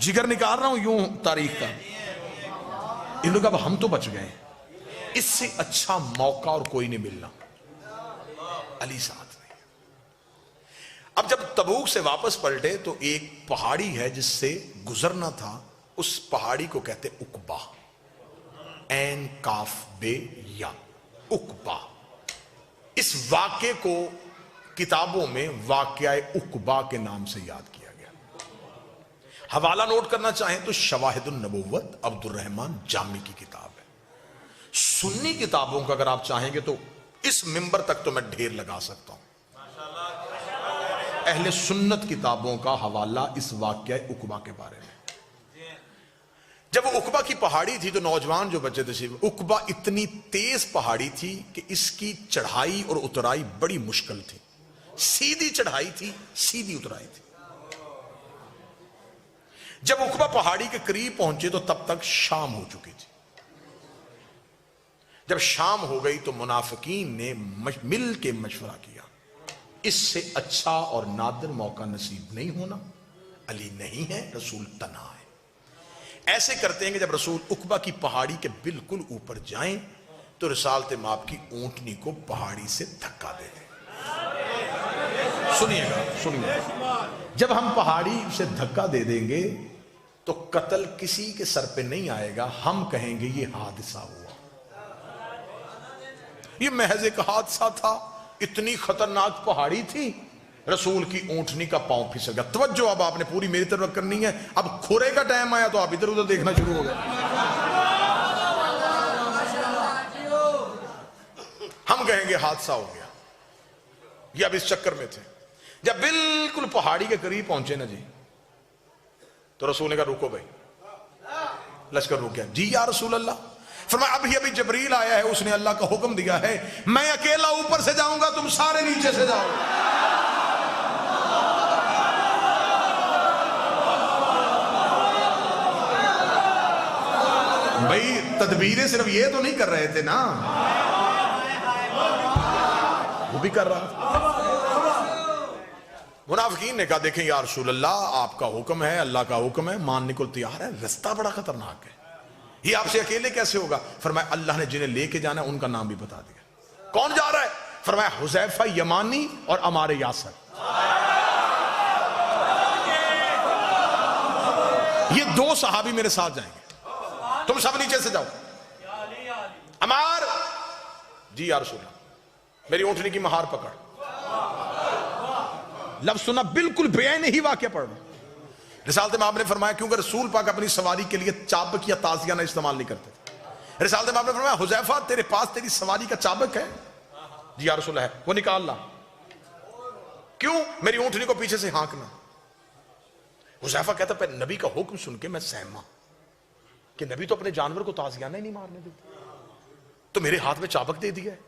A: جگر نکال رہا ہوں یوں تاریخ کا. ان لوگ اب ہم تو بچ گئے, اس سے اچھا موقع اور کوئی نہیں ملنا. علی ساتھ نہیں. اب جب تبوک سے واپس پلٹے تو ایک پہاڑی ہے جس سے گزرنا تھا, اس پہاڑی کو کہتے عقبہ, عین کاف بے یا, عقبہ. اس واقعے کو کتابوں میں واقعہ عقبہ کے نام سے یاد کیا گیا. حوالہ نوٹ کرنا چاہیں تو شواہد النبوت عبد الرحمن جامی کی کتاب ہے. سنی کتابوں کا اگر آپ چاہیں گے تو اس منبر تک تو میں ڈھیر لگا سکتا ہوں. اہل سنت کتابوں کا حوالہ اس واقعہ عقبہ کے بارے میں. جب وہ عقبہ کی پہاڑی تھی تو نوجوان جو بچے تھے, عقبہ اتنی تیز پہاڑی تھی کہ اس کی چڑھائی اور اترائی بڑی مشکل تھی. سیدھی چڑھائی تھی, سیدھی اترائی تھی. جب عقبہ پہاڑی کے قریب پہنچے تو تب تک شام ہو چکی تھی. جب شام ہو گئی تو منافقین نے مل کے مشورہ کیا, اس سے اچھا اور نادر موقع نصیب نہیں ہونا. علی نہیں ہے, رسول تنہا ہے. ایسے کرتے ہیں کہ جب رسول عقبہ کی پہاڑی کے بالکل اوپر جائیں تو رسالت مآب کی اونٹنی کو پہاڑی سے دھکا دے دیں. سنیے گا. جب ہم پہاڑی سے دھکا دے دیں گے تو قتل کسی کے سر پہ نہیں آئے گا, ہم کہیں گے یہ حادثہ ہوا, یہ محض ایک حادثہ تھا. اتنی خطرناک پہاڑی تھی, رسول کی اونٹنی کا پاؤں پھسل گیا. توجہ اب آپ نے پوری میری طرف کرنی ہے. اب کھورے کا ٹائم آیا تو آپ ادھر ادھر دیکھنا شروع ہو گئے. ہم کہیں گے حادثہ ہو گیا. یہ اب اس چکر میں تھے. جب بالکل پہاڑی کے قریب پہنچے نا جی, تو رسول نے کہا رکو بھائی. لشکر رک گیا. جی یا رسول اللہ. فرمایا ابھی جبریل آیا ہے, اس نے اللہ کا حکم دیا ہے, میں اکیلا اوپر سے جاؤں گا, تم سارے نیچے سے جاؤ. بھائی تدبیریں صرف یہ تو نہیں کر رہے تھے نا, وہ بھی کر رہا تھا. منافقین نے کہا دیکھیں یا رسول اللہ, آپ کا حکم ہے, اللہ کا حکم ہے, ماننے کو تیار ہے, رستہ بڑا خطرناک ہے, یہ آپ سے اکیلے کیسے ہوگا؟ فرمایا اللہ نے جنہیں لے کے جانا ہے ان کا نام بھی بتا دیا. کون جا رہا ہے؟ فرمایا حذیفہ یمانی اور عمار یاسر. یہ دو صحابی میرے ساتھ جائیں گے, تم سب نیچے سے جاؤ. عمار, جی یا رسول اللہ, میری اونٹنی کی مہار پکڑ. لفظ سنا, بالکل بیان ہی واقعہ پڑھ رہا. رسالت مآب نے فرمایا کیونکہ رسول پاک اپنی سواری کے لیے چابک یا تازیہ نہ استعمال نہیں کرتے. رسالت مآب نے فرمایا حذیفہ تیرے پاس تیری سواری کا چابک ہے؟ جی یا رسول اللہ ہے. وہ نکال لا. کیوں؟ میری اونٹنی کو پیچھے سے ہانکنا. حذیفہ کہتا پہ نبی کا حکم سن کے میں سہما کہ نبی تو اپنے جانور کو تازیانہ ہی نہیں مارنے دیتے, تو میرے ہاتھ میں چابک دے دیا ہے,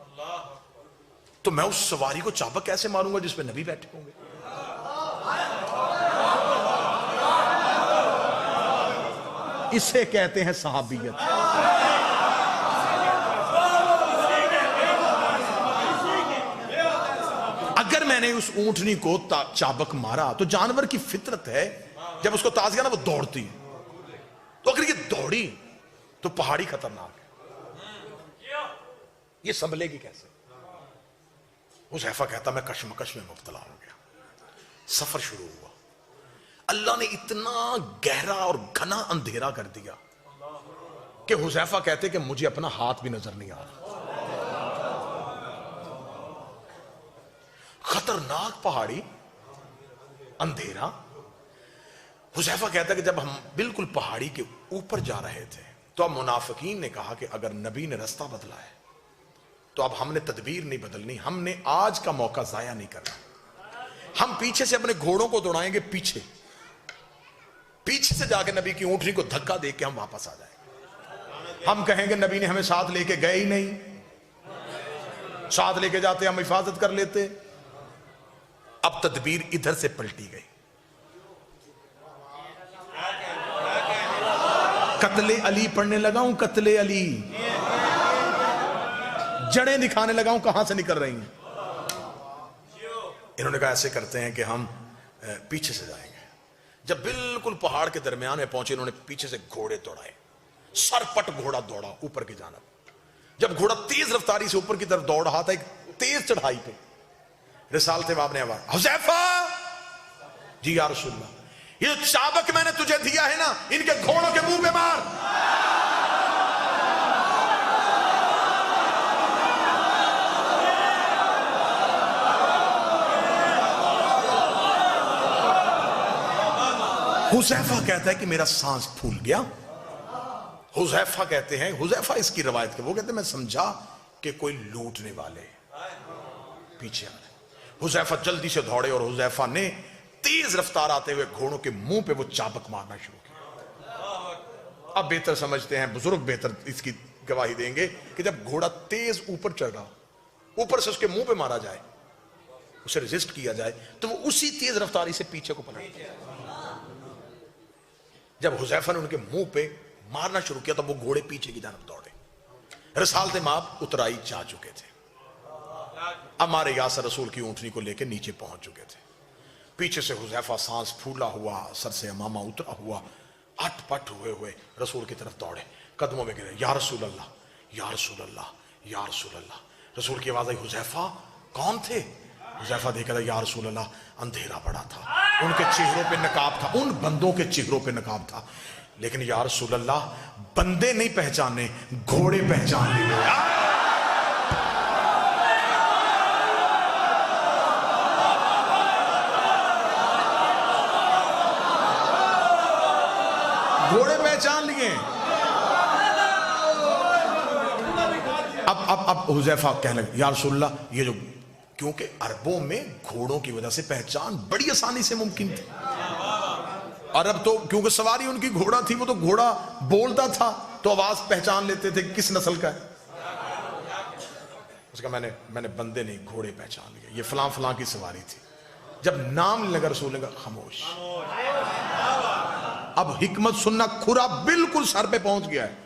A: تو میں اس سواری کو چابک کیسے ماروں گا جس پہ نبی بیٹھے ہوں گے؟ اسے کہتے ہیں صحابیت. اگر میں نے اس اونٹنی کو چابک مارا تو جانور کی فطرت ہے جب اس کو تازیہ نا وہ دوڑتی ہے, تو اگر یہ دوڑی تو پہاڑی خطرناک ہے, یہ سنبھلے گی کیسے؟ حذیفہ کہتا میں کشمکش میں مبتلا ہو گیا. سفر شروع ہوا. اللہ نے اتنا گہرا اور گھنا اندھیرا کر دیا کہ حذیفہ کہتے کہ مجھے اپنا ہاتھ بھی نظر نہیں آ رہا. خطرناک پہاڑی, اندھیرا. حذیفہ کہتا کہ جب ہم بالکل پہاڑی کے اوپر جا رہے تھے تو اب منافقین نے کہا کہ اگر نبی نے رستہ بدلا ہے تو اب ہم نے تدبیر نہیں بدلنی, ہم نے آج کا موقع ضائع نہیں کرنا. ہم پیچھے سے اپنے گھوڑوں کو دوڑائیں گے, پیچھے سے جا کے نبی کی اونٹنی کو دھکا دے کے ہم واپس آ جائیں گے. ہم کہیں گے نبی نے ہمیں ساتھ لے کے گئے ہی نہیں, ساتھ لے کے جاتے ہم حفاظت کر لیتے. اب تدبیر ادھر سے پلٹی گئی. قتل علی پڑھنے لگا ہوں, قتل علی. جڑیں دکھانے لگا ہوں کہاں سے نکل رہی ہیں. انہوں نے کہا ایسے کرتے ہیں کہ ہم پیچھے سے جائیں گے. جب بالکل پہاڑ کے درمیان میں پہنچے انہوں نے پیچھے سے گھوڑے دوڑائے. سر پٹ گھوڑا دوڑا اوپر کی جانب. جب گھوڑا تیز رفتاری سے اوپر کی طرف دوڑ رہا تھا ایک تیز چڑھائی پہ رسالت باب نے آواز حذیفہ جی یا رسول اللہ یہ جو چابک میں نے تجھے دیا ہے نا ان کے گھوڑوں کے منہ پہ مار. حذیفہ کہتا ہے کہ میرا سانس پھول گیا. حذیفہ کہتے ہیں حذیفہ اس کی روایت کے وہ کہتے ہیں میں سمجھا کہ کوئی لوٹنے والے پیچھے آ رہے. حذیفہ جلدی سے دوڑے اور حذیفہ نے تیز رفتار آتے ہوئے گھوڑوں کے منہ پہ وہ چابک مارنا شروع کیا. اب بہتر سمجھتے ہیں بزرگ بہتر اس کی گواہی دیں گے کہ جب گھوڑا تیز اوپر چڑھ رہا اوپر سے اس کے منہ پہ مارا جائے اسے ریزسٹ کیا جائے تو وہ اسی تیز رفتاری سے پیچھے کو پلٹتا ہے. جب حذیفہ نے ان کے منہ پہ مارنا شروع کیا تو وہ گھوڑے پیچھے کی جانب دوڑے. رسالت ماب اترائی جا چکے تھے. ہمارے یاسر رسول کی اونٹنی کو لے کے نیچے پہنچ چکے تھے. پیچھے سے حذیفہ سانس پھولا ہوا سر سے امامہ اترا ہوا اٹ پٹ ہوئے رسول کی طرف دوڑے. قدموں میں گرے یا رسول اللہ یا رسول اللہ یا رسول اللہ. رسول کی آواز آئی حذیفہ کون تھے؟ حذیفہ دیکھا تھا یا رسول اللہ اندھیرا پڑا تھا ان کے چہروں پہ نقاب تھا ان بندوں کے چہروں پہ نقاب تھا لیکن یا رسول اللہ بندے نہیں پہچانے گھوڑے پہچان لیے. گھوڑے پہچان لیے. اب حذیفہ کہنے لگے یا رسول اللہ یہ جو کیونکہ عربوں میں گھوڑوں کی وجہ سے پہچان بڑی آسانی سے ممکن تھی. عرب تو کیونکہ سواری ان کی گھوڑا تھی وہ تو گھوڑا بولتا تھا تو آواز پہچان لیتے تھے کس نسل کا ہے. اس کا میں نے بندے نہیں گھوڑے پہچان لیے یہ فلاں فلاں کی سواری تھی. جب نام لگا رسول نے کہا خاموش. اب حکمت سننا کھرا بالکل سر پہ پہنچ گیا ہے.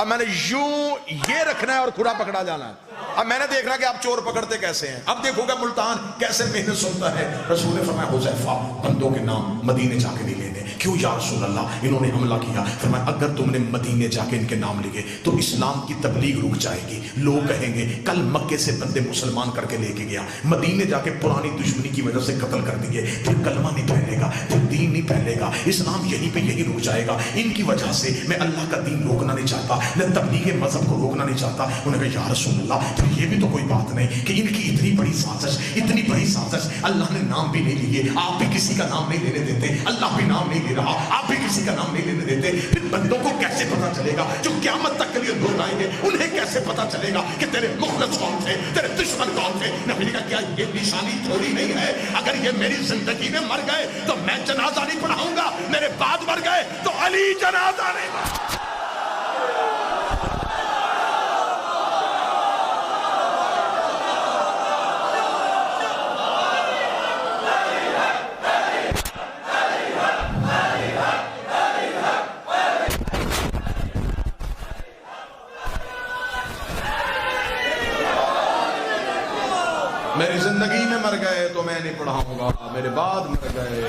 A: اب میں نے یوں یہ رکھنا ہے اور کھرا پکڑا جانا ہے. اب میں نے دیکھنا کہ آپ چور پکڑتے کیسے ہیں. اب دیکھو گا ملتان کیسے محنت سنتا ہے. رسول نے فرمایا حذیفہ بندوں کے نام مدینے جا کے نہیں لینے. کیوں یا رسول اللہ انہوں نے حملہ کیا. فرمایا اگر تم نے مدینے جا کے ان کے نام لیے تو اسلام کی تبلیغ رک جائے گی. لوگ کہیں گے کل مکے سے بندے مسلمان کر کے لے کے گیا مدینے جا کے پرانی دشمنی کی وجہ سے قتل کر دیے پھر کلمہ نہیں پھیلے گا پھر دین نہیں پھیلے گا اسلام یہیں پہ یہی رک جائے گا. ان کی وجہ سے میں اللہ کا دین روکنا نہیں چاہتا میں تبلیغ مذہب کو روکنا نہیں چاہتا. انہوں نے کہا یا رسول اللہ پھر یہ بھی تو کوئی بات نہیں کہ ان کی اتنی بڑی سازش اللہ نے نام بھی نہیں لیے آپ بھی کسی کا نام نہیں لینے دیتے اللہ بھی نام نہیں لے رہا آپ بھی کسی کا نام نہیں لینے دیتے. پھر بندوں کو کیسے پتا چلے گا جو قیامت تک کے لیے لوگ آئیں گے انہیں کیسے پتا چلے گا کہ تیرے مخلص کون تھے تیرے دشمن کون تھے. نبی نے کہا کیا یہ نشانی تھوڑی نہیں ہے اگر یہ میری زندگی میں مر گئے تو میں جنازہ نہیں پڑھاؤں گا میرے بعد مر گئے تو علی جنازہ نہیں. میری زندگی میں مر گئے تو میں نہیں پڑھاؤں گا میرے بعد مر گئے.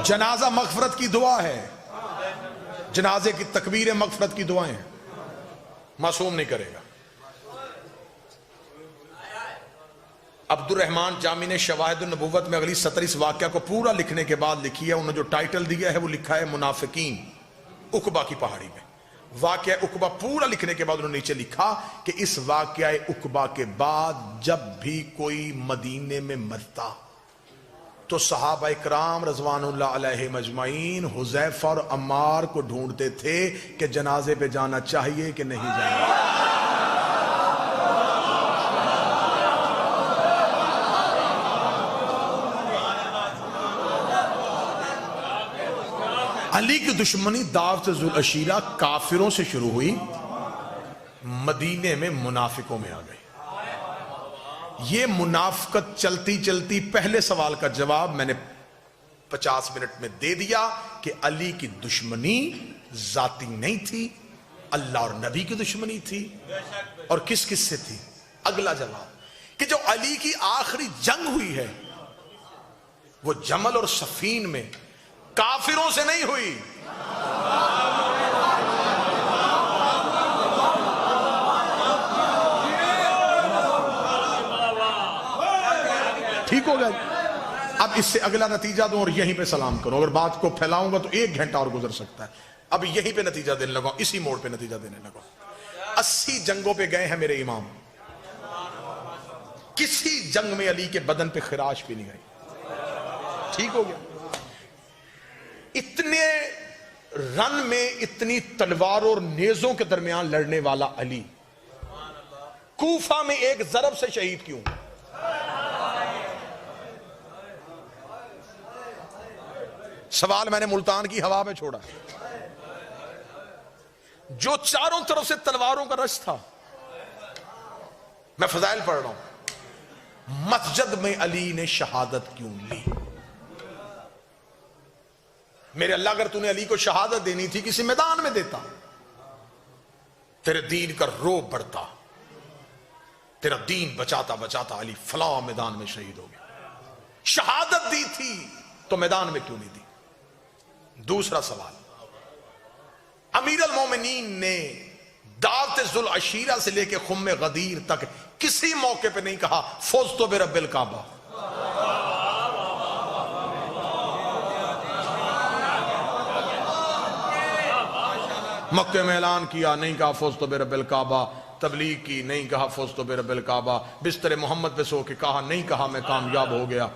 A: جنازہ مغفرت کی دعا ہے جنازے کی تکبیر مغفرت کی دعائیں معصوم نہیں کرے گا. عبد الرحمن جامی نے شواہد النبوت میں اگلی 37 واقعہ کو پورا لکھنے کے بعد لکھی ہے. انہوں نے جو ٹائٹل دیا ہے وہ لکھا ہے منافقین عقبہ کی پہاڑی میں. واقعہ عقبہ پورا لکھنے کے بعد انہوں نے نیچے لکھا کہ اس واقعہ عقبہ کے بعد جب بھی کوئی مدینے میں مرتا تو صحابہ اکرام رضوان اللہ علیہ مجمعین حذیفہ اور عمار کو ڈھونڈتے تھے کہ جنازے پہ جانا چاہیے کہ نہیں جانا. علی کی دشمنی دعوت ذوالعشیرہ کافروں سے شروع ہوئی مدینے میں منافقوں میں آ گئی. یہ منافقت چلتی چلتی پہلے سوال کا جواب میں نے 50 منٹ میں دے دیا کہ علی کی دشمنی ذاتی نہیں تھی اللہ اور نبی کی دشمنی تھی اور کس کس سے تھی؟ اگلا جواب کہ جو علی کی آخری جنگ ہوئی ہے وہ جمل اور صفین میں کافروں سے نہیں ہوئی، ٹھیک ہو گیا؟ اب اس سے اگلا نتیجہ دوں اور یہیں پہ سلام کروں، اگر بات کو پھیلاؤں گا تو 1 گھنٹہ اور گزر سکتا ہے، اب یہیں پہ نتیجہ دینے لگا، اسی موڑ پہ نتیجہ دینے لگا۔ 80 جنگوں پہ گئے ہیں میرے امام، کسی جنگ میں علی کے بدن پہ خراش بھی نہیں گئی، ٹھیک ہو گیا؟ اتنے رن میں اتنی تلواروں اور نیزوں کے درمیان لڑنے والا علی کوفہ میں ایک ضرب سے شہید کیوں؟ سوال میں نے ملتان کی ہوا میں چھوڑا، جو چاروں طرف سے تلواروں کا رش تھا، میں فضائل پڑھ رہا ہوں، مسجد میں علی نے شہادت کیوں لی؟ میرے اللہ اگر تو نے علی کو شہادت دینی تھی کسی میدان میں دیتا، تیرے دین کا روب بڑھتا، تیرا دین بچاتا بچاتا علی فلاں میدان میں شہید ہو گیا، شہادت دی تھی تو میدان میں کیوں نہیں دی؟ دوسرا سوال، امیر المومنین نے دعوت ذوالعشیرہ سے لے کے خم غدیر تک کسی موقع پہ نہیں کہا فزت برب الکعبہ، مکہ میں اعلان کیا نہیں کہا فزت برب الکعبہ، تبلیغ کی نہیں کہا فزت برب الکعبہ، بستر محمد پہ سو کے کہا نہیں کہا میں کامیاب ہو گیا،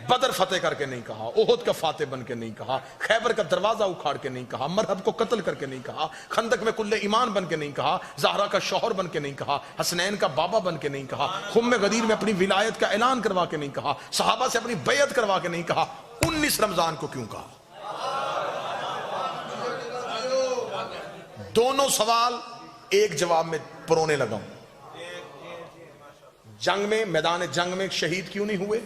A: بدر فتح کر کے نہیں کہا، احد کا فاتح بن کے نہیں کہا، خیبر کا دروازہ اکھاڑ کے نہیں کہا، مرحب کو قتل کر کے نہیں کہا، خندق میں کل ایمان بن کے نہیں کہا، زہرا کا شوہر بن کے نہیں کہا، حسنین کا بابا بن کے نہیں کہا، خم غدیر میں اپنی ولایت کا اعلان کروا کے نہیں کہا، صحابہ سے اپنی بیعت کروا کے نہیں کہا، 19 رمضان کو کیوں کہا؟ دونوں سوال ایک جواب میں پرونے لگا ہوں، جنگ میں میدان جنگ میں شہید کیوں نہیں ہوئے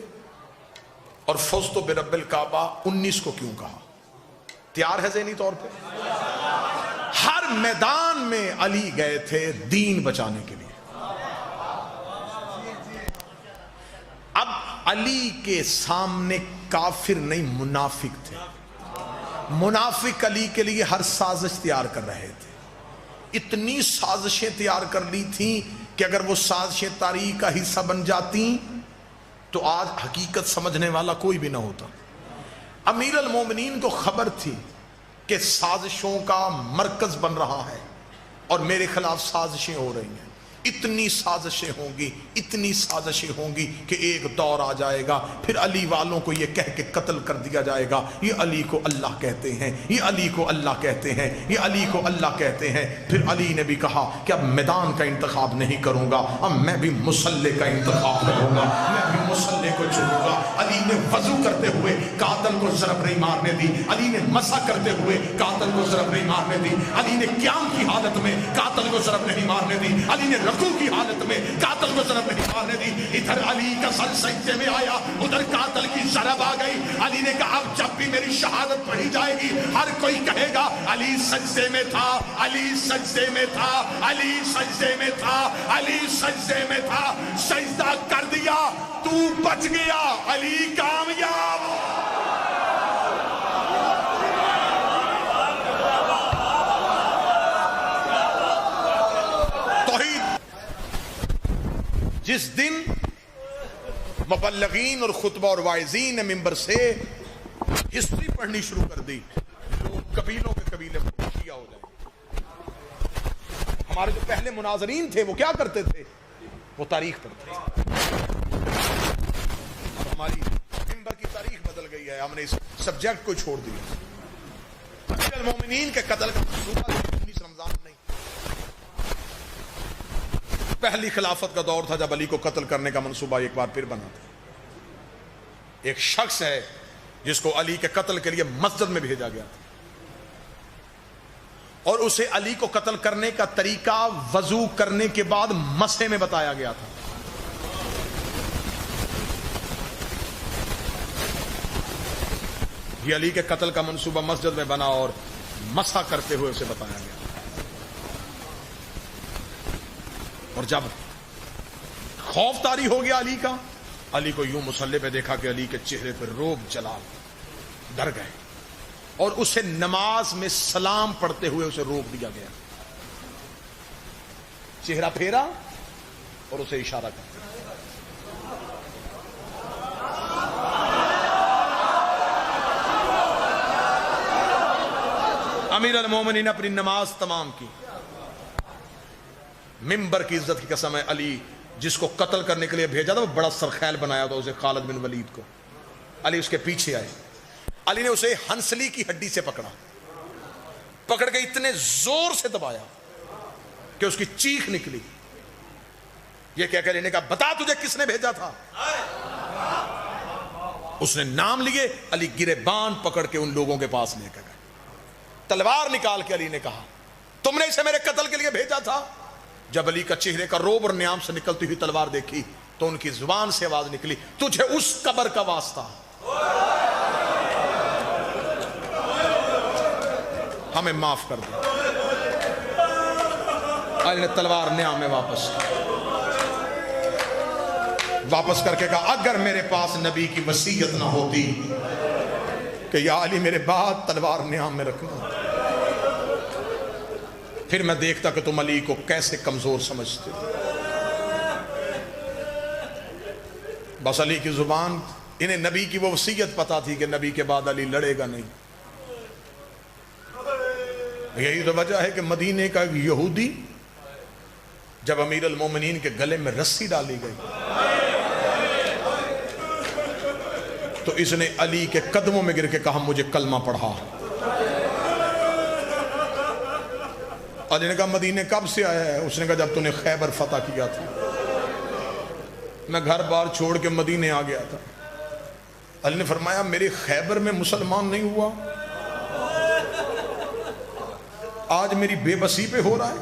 A: اور فزت برب الکعبہ 19 کو کیوں کہا؟ تیار ہے ذہنی طور پہ؟ ہر میدان میں علی گئے تھے دین بچانے کے لیے۔ اب علی کے سامنے کافر نہیں منافق تھے، منافق علی کے لیے ہر سازش تیار کر رہے تھے، اتنی سازشیں تیار کر لی تھیں کہ اگر وہ سازشیں تاریخ کا حصہ بن جاتی تو آج حقیقت سمجھنے والا کوئی بھی نہ ہوتا۔ امیر المومنین کو خبر تھی کہ سازشوں کا مرکز بن رہا ہے اور میرے خلاف سازشیں ہو رہی ہیں، اتنی سازشیں ہوں گی، اتنی سازشیں ہوں گی کہ ایک دور آ جائے گا پھر علی والوں کو یہ کہہ کے قتل کر دیا جائے گا یہ علی کو اللہ کہتے ہیں، یہ علی کو اللہ کہتے ہیں، یہ علی کو اللہ کہتے ہیں۔ پھر علی نے بھی کہا کہ اب میدان کا انتخاب نہیں کروں گا، اب میں بھی مسلح کا انتخاب کروں گا، میں بھی مسلح کو چنوں گا۔ علی نے وضو کرتے ہوئے قاتل کو ضرب نہیں مارنے دی، علی نے مسح کرتے ہوئے قاتل کو ضرب نہیں مارنے دی، علی نے قیام کی حالت میں قاتل کو ضرب نہیں مارنے دی، علی نے رکوع کی حالت میں قاتل کو ضرب نہیں مارنے دی۔ ادھر علی کا سر سجدے میں آیا، ادھر قاتل کی ضرب آ گئی۔ علی نے کہا اب جب بھی میری شہادت پڑھی جائے گی ہر کوئی کہے گا علی سجدے میں تھا، علی سجدے میں تھا، علی سجدے میں تھا، علی سجدے میں تھا۔ سجدہ کر دیا تو بچ گیا، علی کامیاب۔ جس دن مبلغین اور خطبہ اور واعظین نے ممبر سے ہسٹری پڑھنی شروع کر دی، قبیلوں کے قبیلے شیعہ ہو جائیں۔ ہمارے جو پہلے مناظرین تھے وہ کیا کرتے تھے؟ وہ تاریخ پڑھتے۔ اب ہماری ممبر کی تاریخ بدل گئی ہے، ہم نے اس سبجیکٹ کو چھوڑ دیا۔ امیر المومنین کے قتل کا منصوبہ 19 رمضان نہیں، پہلی خلافت کا دور تھا جب علی کو قتل کرنے کا منصوبہ ایک بار پھر بنا تھا۔ ایک شخص ہے جس کو علی کے قتل کے لیے مسجد میں بھیجا گیا تھا اور اسے علی کو قتل کرنے کا طریقہ وضو کرنے کے بعد مسح میں بتایا گیا تھا۔ یہ علی کے قتل کا منصوبہ مسجد میں بنا اور مسح کرتے ہوئے اسے بتایا گیا۔ اور جب خوف طاری ہو گیا علی کا، علی کو یوں مصلی پہ دیکھا کہ علی کے چہرے پہ روب جلال، ڈر گئے، اور اسے نماز میں سلام پڑھتے ہوئے اسے روک دیا گیا، چہرہ پھیرا اور اسے اشارہ کیا۔ امیر المومنین نے اپنی نماز تمام کی، ممبر کی عزت کی قسم ہے، علی جس کو قتل کرنے کے لیے بھیجا تھا وہ بڑا سرخیل بنایا تھا اسے، خالد بن ولید کو، علی اس کے پیچھے آئے، علی نے اسے ہنسلی کی ہڈی سے پکڑا، پکڑ کے اتنے زور سے دبایا کہ اس کی چیخ نکلی، یہ کہہ کر انہیں کہا بتا تجھے کس نے بھیجا تھا؟ اس نے نام لیے، علی گریبان پکڑ کے ان لوگوں کے پاس لے کر گئے، تلوار نکال کے علی نے کہا تم نے اسے میرے قتل کے لیے بھیجا تھا؟ جب علی کا چہرے کا روب اور نیام سے نکلتی ہوئی تلوار دیکھی تو ان کی زبان سے آواز نکلی تجھے اس قبر کا واسطہ، ہمیں معاف کر دو۔ علی نے تلوار نیام میں واپس کر کے کہا اگر میرے پاس نبی کی وصیت نہ ہوتی کہ یا علی میرے بعد تلوار نیام میں رکھنا، پھر میں دیکھتا کہ تم علی کو کیسے کمزور سمجھتے۔ بس علی کی زبان، انہیں نبی کی وہ وصیت پتا تھی کہ نبی کے بعد علی لڑے گا نہیں۔ یہی تو وجہ ہے کہ مدینے کا ایک یہودی جب امیر المومنین کے گلے میں رسی ڈالی گئی تو اس نے علی کے قدموں میں گر کے کہا مجھے کلمہ پڑھا۔ علی نے کہا مدینے کب سے آیا ہے؟ اس نے کہا جب تو نے خیبر فتح کیا تھا، میں گھر بار چھوڑ کے مدینے آ گیا تھا۔ علی نے فرمایا میرے خیبر میں مسلمان نہیں ہوا، آج میری بے بسی پہ ہو رہا ہے۔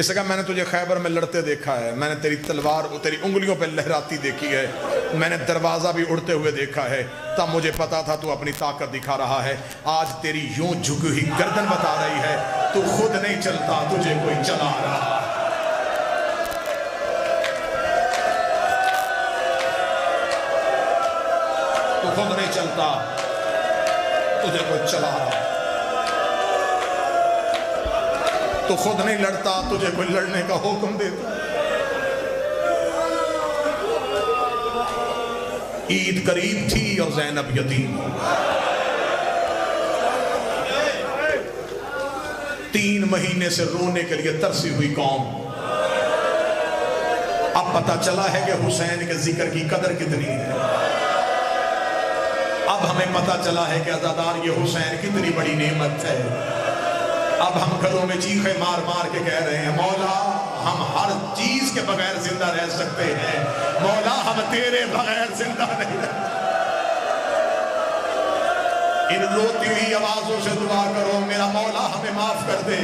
A: اس کا میں نے تجھے خیبر میں لڑتے دیکھا ہے، میں نے تیری تلوار تیری انگلیوں پہ لہراتی دیکھی ہے، میں نے دروازہ بھی اڑتے ہوئے دیکھا ہے، تب مجھے پتا تھا تو اپنی طاقت دکھا رہا ہے۔ آج تیری یوں جھکی ہوئی گردن بتا رہی ہے تو خود نہیں چلتا، تجھے کوئی چلا رہا ہے۔ تو خود نہیں چلتا، تجھے کوئی چلا رہا ہے۔ تو خود نہیں لڑتا، تجھے کوئی لڑنے کا حکم دیتا۔ عید قریب تھی اور زینب یتیم، 3 مہینے سے رونے کے لیے ترسی ہوئی قوم، اب پتہ چلا ہے کہ حسین کے ذکر کی قدر کتنی ہے، اب ہمیں پتہ چلا ہے کہ عزادار یہ حسین کتنی بڑی نعمت ہے۔ اب ہم گھروں میں چیخے مار مار کے کہہ رہے ہیں مولا ہم ہر چیز کے بغیر زندہ رہ سکتے ہیں، مولا ہم تیرے بغیر زندہ نہیں رہ سکتے۔ ان روتی ہوئی آوازوں سے دعا کرو میرا مولا ہمیں معاف کر دے،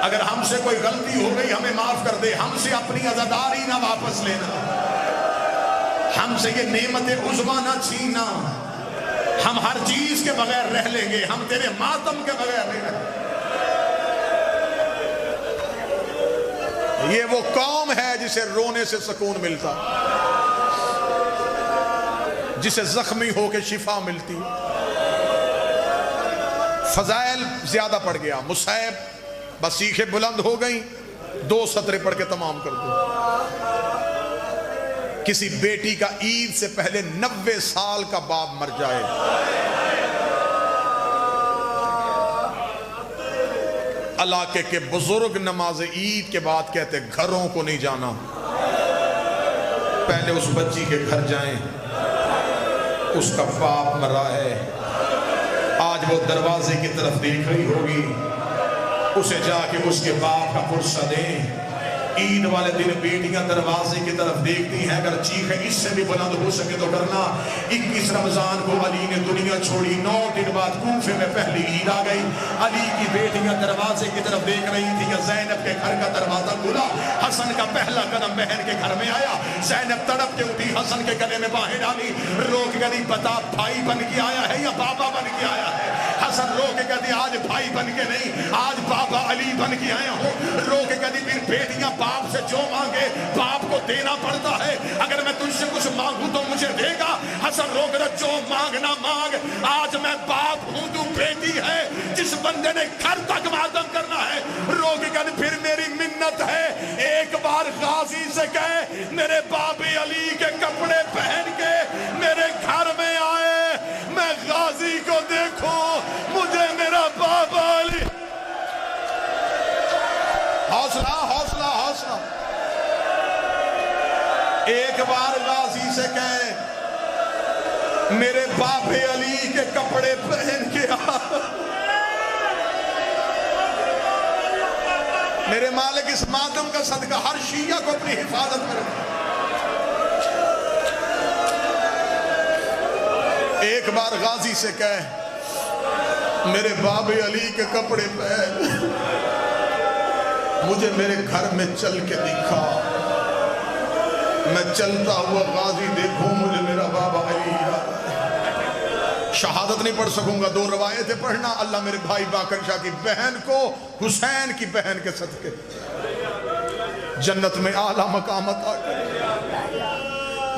A: اگر ہم سے کوئی غلطی ہو گئی ہمیں معاف کر دے، ہم سے اپنی عزاداری نہ واپس لینا، ہم سے یہ نعمت عظمیٰ نہ چھینا، ہم ہر چیز کے بغیر رہ لیں گے، ہم تیرے ماتم کے بغیر نہیں رہ لیں گے۔ یہ وہ قوم ہے جسے رونے سے سکون ملتا، جسے زخمی ہو کے شفا ملتی۔ فضائل زیادہ پڑ گیا، مصعب بس سیخیں بلند ہو گئیں، 2 سطریں پڑھ کے تمام کر دو۔ کسی بیٹی کا عید سے پہلے 90 سال کا باپ مر جائے، علاقے کے بزرگ نماز عید کے بعد کہتے گھروں کو نہیں جانا، پہلے اس بچی کے گھر جائیں، اس کا باپ مرا ہے، آج وہ دروازے کی طرف دیکھ رہی ہوگی، اسے جا کے اس کے باپ کا پرسہ دیں۔ عید والے دن بیٹیاں دروازے کی طرف دیکھتی ہیں، اگر چیخیں اس سے بھی بلند ہو سکے تو کرنا۔ 21 رمضان کو علی نے دنیا چھوڑی، 9 دن بعد کوفے میں پہلی عید آ گئی، علی کی بیٹیاں دروازے کی طرف دیکھ رہی تھی، زینب کے گھر کا دروازہ کھلا، حسن کا پہلا قدم بہن کے گھر میں آیا، زینب تڑپ کے اٹھی، حسن کے گلے میں باہیں ڈالی، روک گئی، بتا بھائی بن کے آیا ہے یا بابا بن کے آیا ہے؟ حسن رو کے کہتی آج بھائی بن کے نہیں، آج بابا علی بن کے آیا ہوں۔ رو کے کہتی پھر بیٹیاں باپ سے جو مانگے باپ کو دینا پڑتا ہے، اگر میں تجھ سے کچھ مانگوں تو مجھے دے گا۔ حسن رو کے جو مانگنا مانگ، آج میں باپ ہوں تو بیٹی ہے، جس بندے نے گھر تک ماتم کرنا ہے۔ رو کے کہتی پھر میری منت ہے، ایک بار غازی سے کہے میرے باب علی کے کپڑے پہن کے میرے گھر میں آئے، میں غازی کو دیکھوں، مجھے میرا بابا علی۔ حوصلہ حوصلہ حوصلہ۔ ایک بار غازی سے کہے میرے باپ علی کے کپڑے پہن کے آ۔ میرے مالک اس ماتم کا صدقہ ہر شیعہ کو اپنی حفاظت میں رکھے۔ ایک بار غازی سے کہے میرے باب علی کے کپڑے پہن، مجھے میرے گھر میں چل کے دکھا، میں چلتا ہوا غازی دیکھوں، مجھے میرا بابا علی یاد آئے۔ شہادت نہیں پڑھ سکوں گا، 2 روایتیں پڑھنا، اللہ میرے بھائی باقر شاہ کی بہن کو حسین کی بہن کے صدقے جنت میں اعلیٰ مقام عطا کرے۔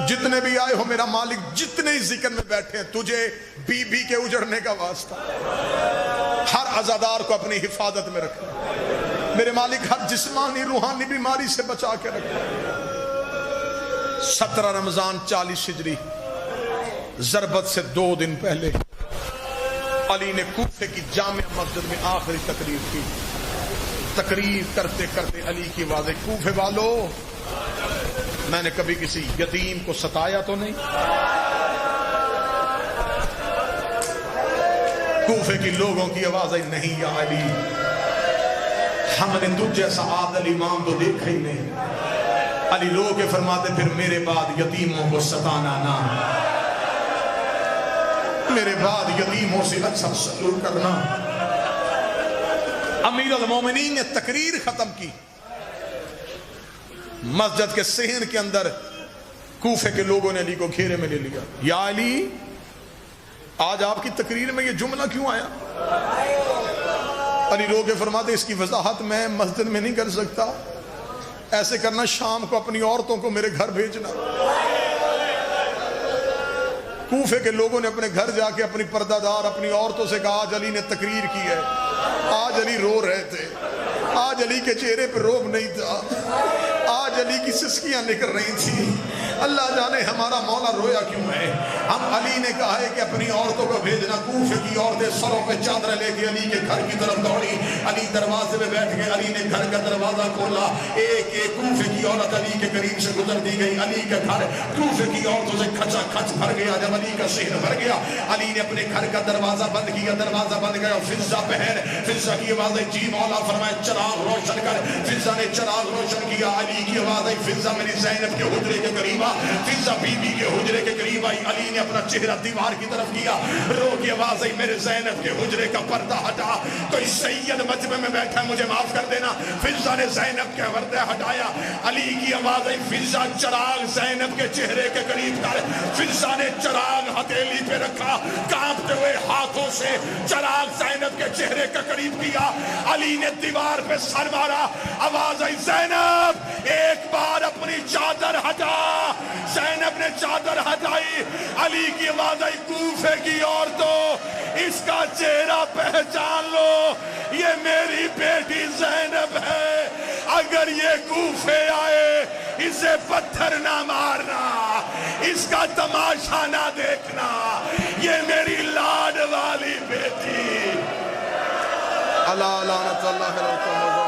A: جتنے بھی آئے ہو میرا مالک، جتنے ذکر میں بیٹھے ہیں، تجھے بی بی کے اجڑنے کا واسطہ، ہر عزادار کو اپنی حفاظت میں رکھے میرے مالک، ہر جسمانی روحانی بیماری سے بچا کے رکھے۔ 17 رمضان 40 ہجری ضربت سے 2 دن پہلے علی نے کوفے کی جامع مسجد میں آخری تقریر کی۔ تقریر کرتے کرتے علی کی آوازیں، کوفے والو، میں نے کبھی کسی یتیم کو ستایا تو نہیں؟ کوفے کی لوگوں کی آوازیں، نہیں یا علی، ہم نے تجھ جیسا عادل امام تو دیکھا ہی نہیں۔ علی رو کے فرماتے پھر میرے بعد یتیموں کو ستانا نہ، میرے بعد یتیموں سے اچھا سلوک کرنا۔ امیر المومنین نے تقریر ختم کی، مسجد کے صحن کے اندر کوفے کے لوگوں نے علی کو گھیرے میں لے لیا۔ یا علی، آج آپ کی تقریر میں یہ جملہ کیوں آیا؟ علی رو کے فرماتے اس کی وضاحت میں مسجد میں نہیں کر سکتا، ایسے کرنا شام کو اپنی عورتوں کو میرے گھر بھیجنا۔ کوفے کے لوگوں نے اپنے گھر جا کے اپنی پردہ دار اپنی عورتوں سے کہا آج علی نے تقریر کی ہے۔ آج علی رو رہے تھے، آج علی کے چہرے پہ روب نہیں تھا، آج علی کی سسکیاں نکل رہی تھی۔ اللہ جانے ہمارا مولا رویا کیوں ہے۔ ہم علی نے کہا ہے کہ اپنی عورتوں کو بھیجنا۔ کوفے کی عورتیں سروں پہ چادریں لے کے علی کے گھر کی طرف دوڑی۔ علی دروازے میں بیٹھ گئے، علی نے گھر کا دروازہ کھولا، ایک ایک کوفے کی عورت علی کے قریب سے گزر دی گئی۔ علی کا گھر کوفے کی عورتوں سے کھچا کھچ بھر گیا۔ جب علی کا شہر بھر گیا، علی نے اپنے گھر کا دروازہ بند کیا، دروازہ بند گیا۔ فضا بہن، فضا کی آوازیں، جی مولا فرمائے چراغ روشن کر۔ فضا نے چراغ روشن کیا۔ علی کی آواز آئی، فضا میری زینب کے حجرے کے قریب آ۔ فضا بی بی کے حجرے کے قریب آئی۔ علی نے اپنا چہرہ دیوار کی طرف کیا، رو کی آواز آئی، میرے زینب کے حجرے کا پردہ ہٹا، کوئی سید مجمع میں بیٹھا ہے مجھے معاف کر دینا۔ فضا نے زینب کے پردہ ہٹایا۔ علی کی آواز آئی، فضا چراغ زینب کے چہرے کے قریب کر۔ فضا نے چراغ ہتھیلی پہ رکھا، کانپتے ہوئے ہاتھوں سے چراغ زینب کے چہرے کے قریب کیا۔ علی نے دیوار پہ سر مارا، آواز آئی، زینب ایک بار اپنی چادر ہٹا۔ زینب نے چادر ہٹائی۔ علی کی آواز آئی، کوفے کی عورتوں اس کا چہرہ پہچان لو، یہ میری بیٹی زینب ہے، اگر یہ کوفے آئے اسے پتھر نہ مارنا، اس کا تماشا نہ دیکھنا، یہ میری لاڈ والی بیٹی۔ اللہ لعنت اللہ علیہ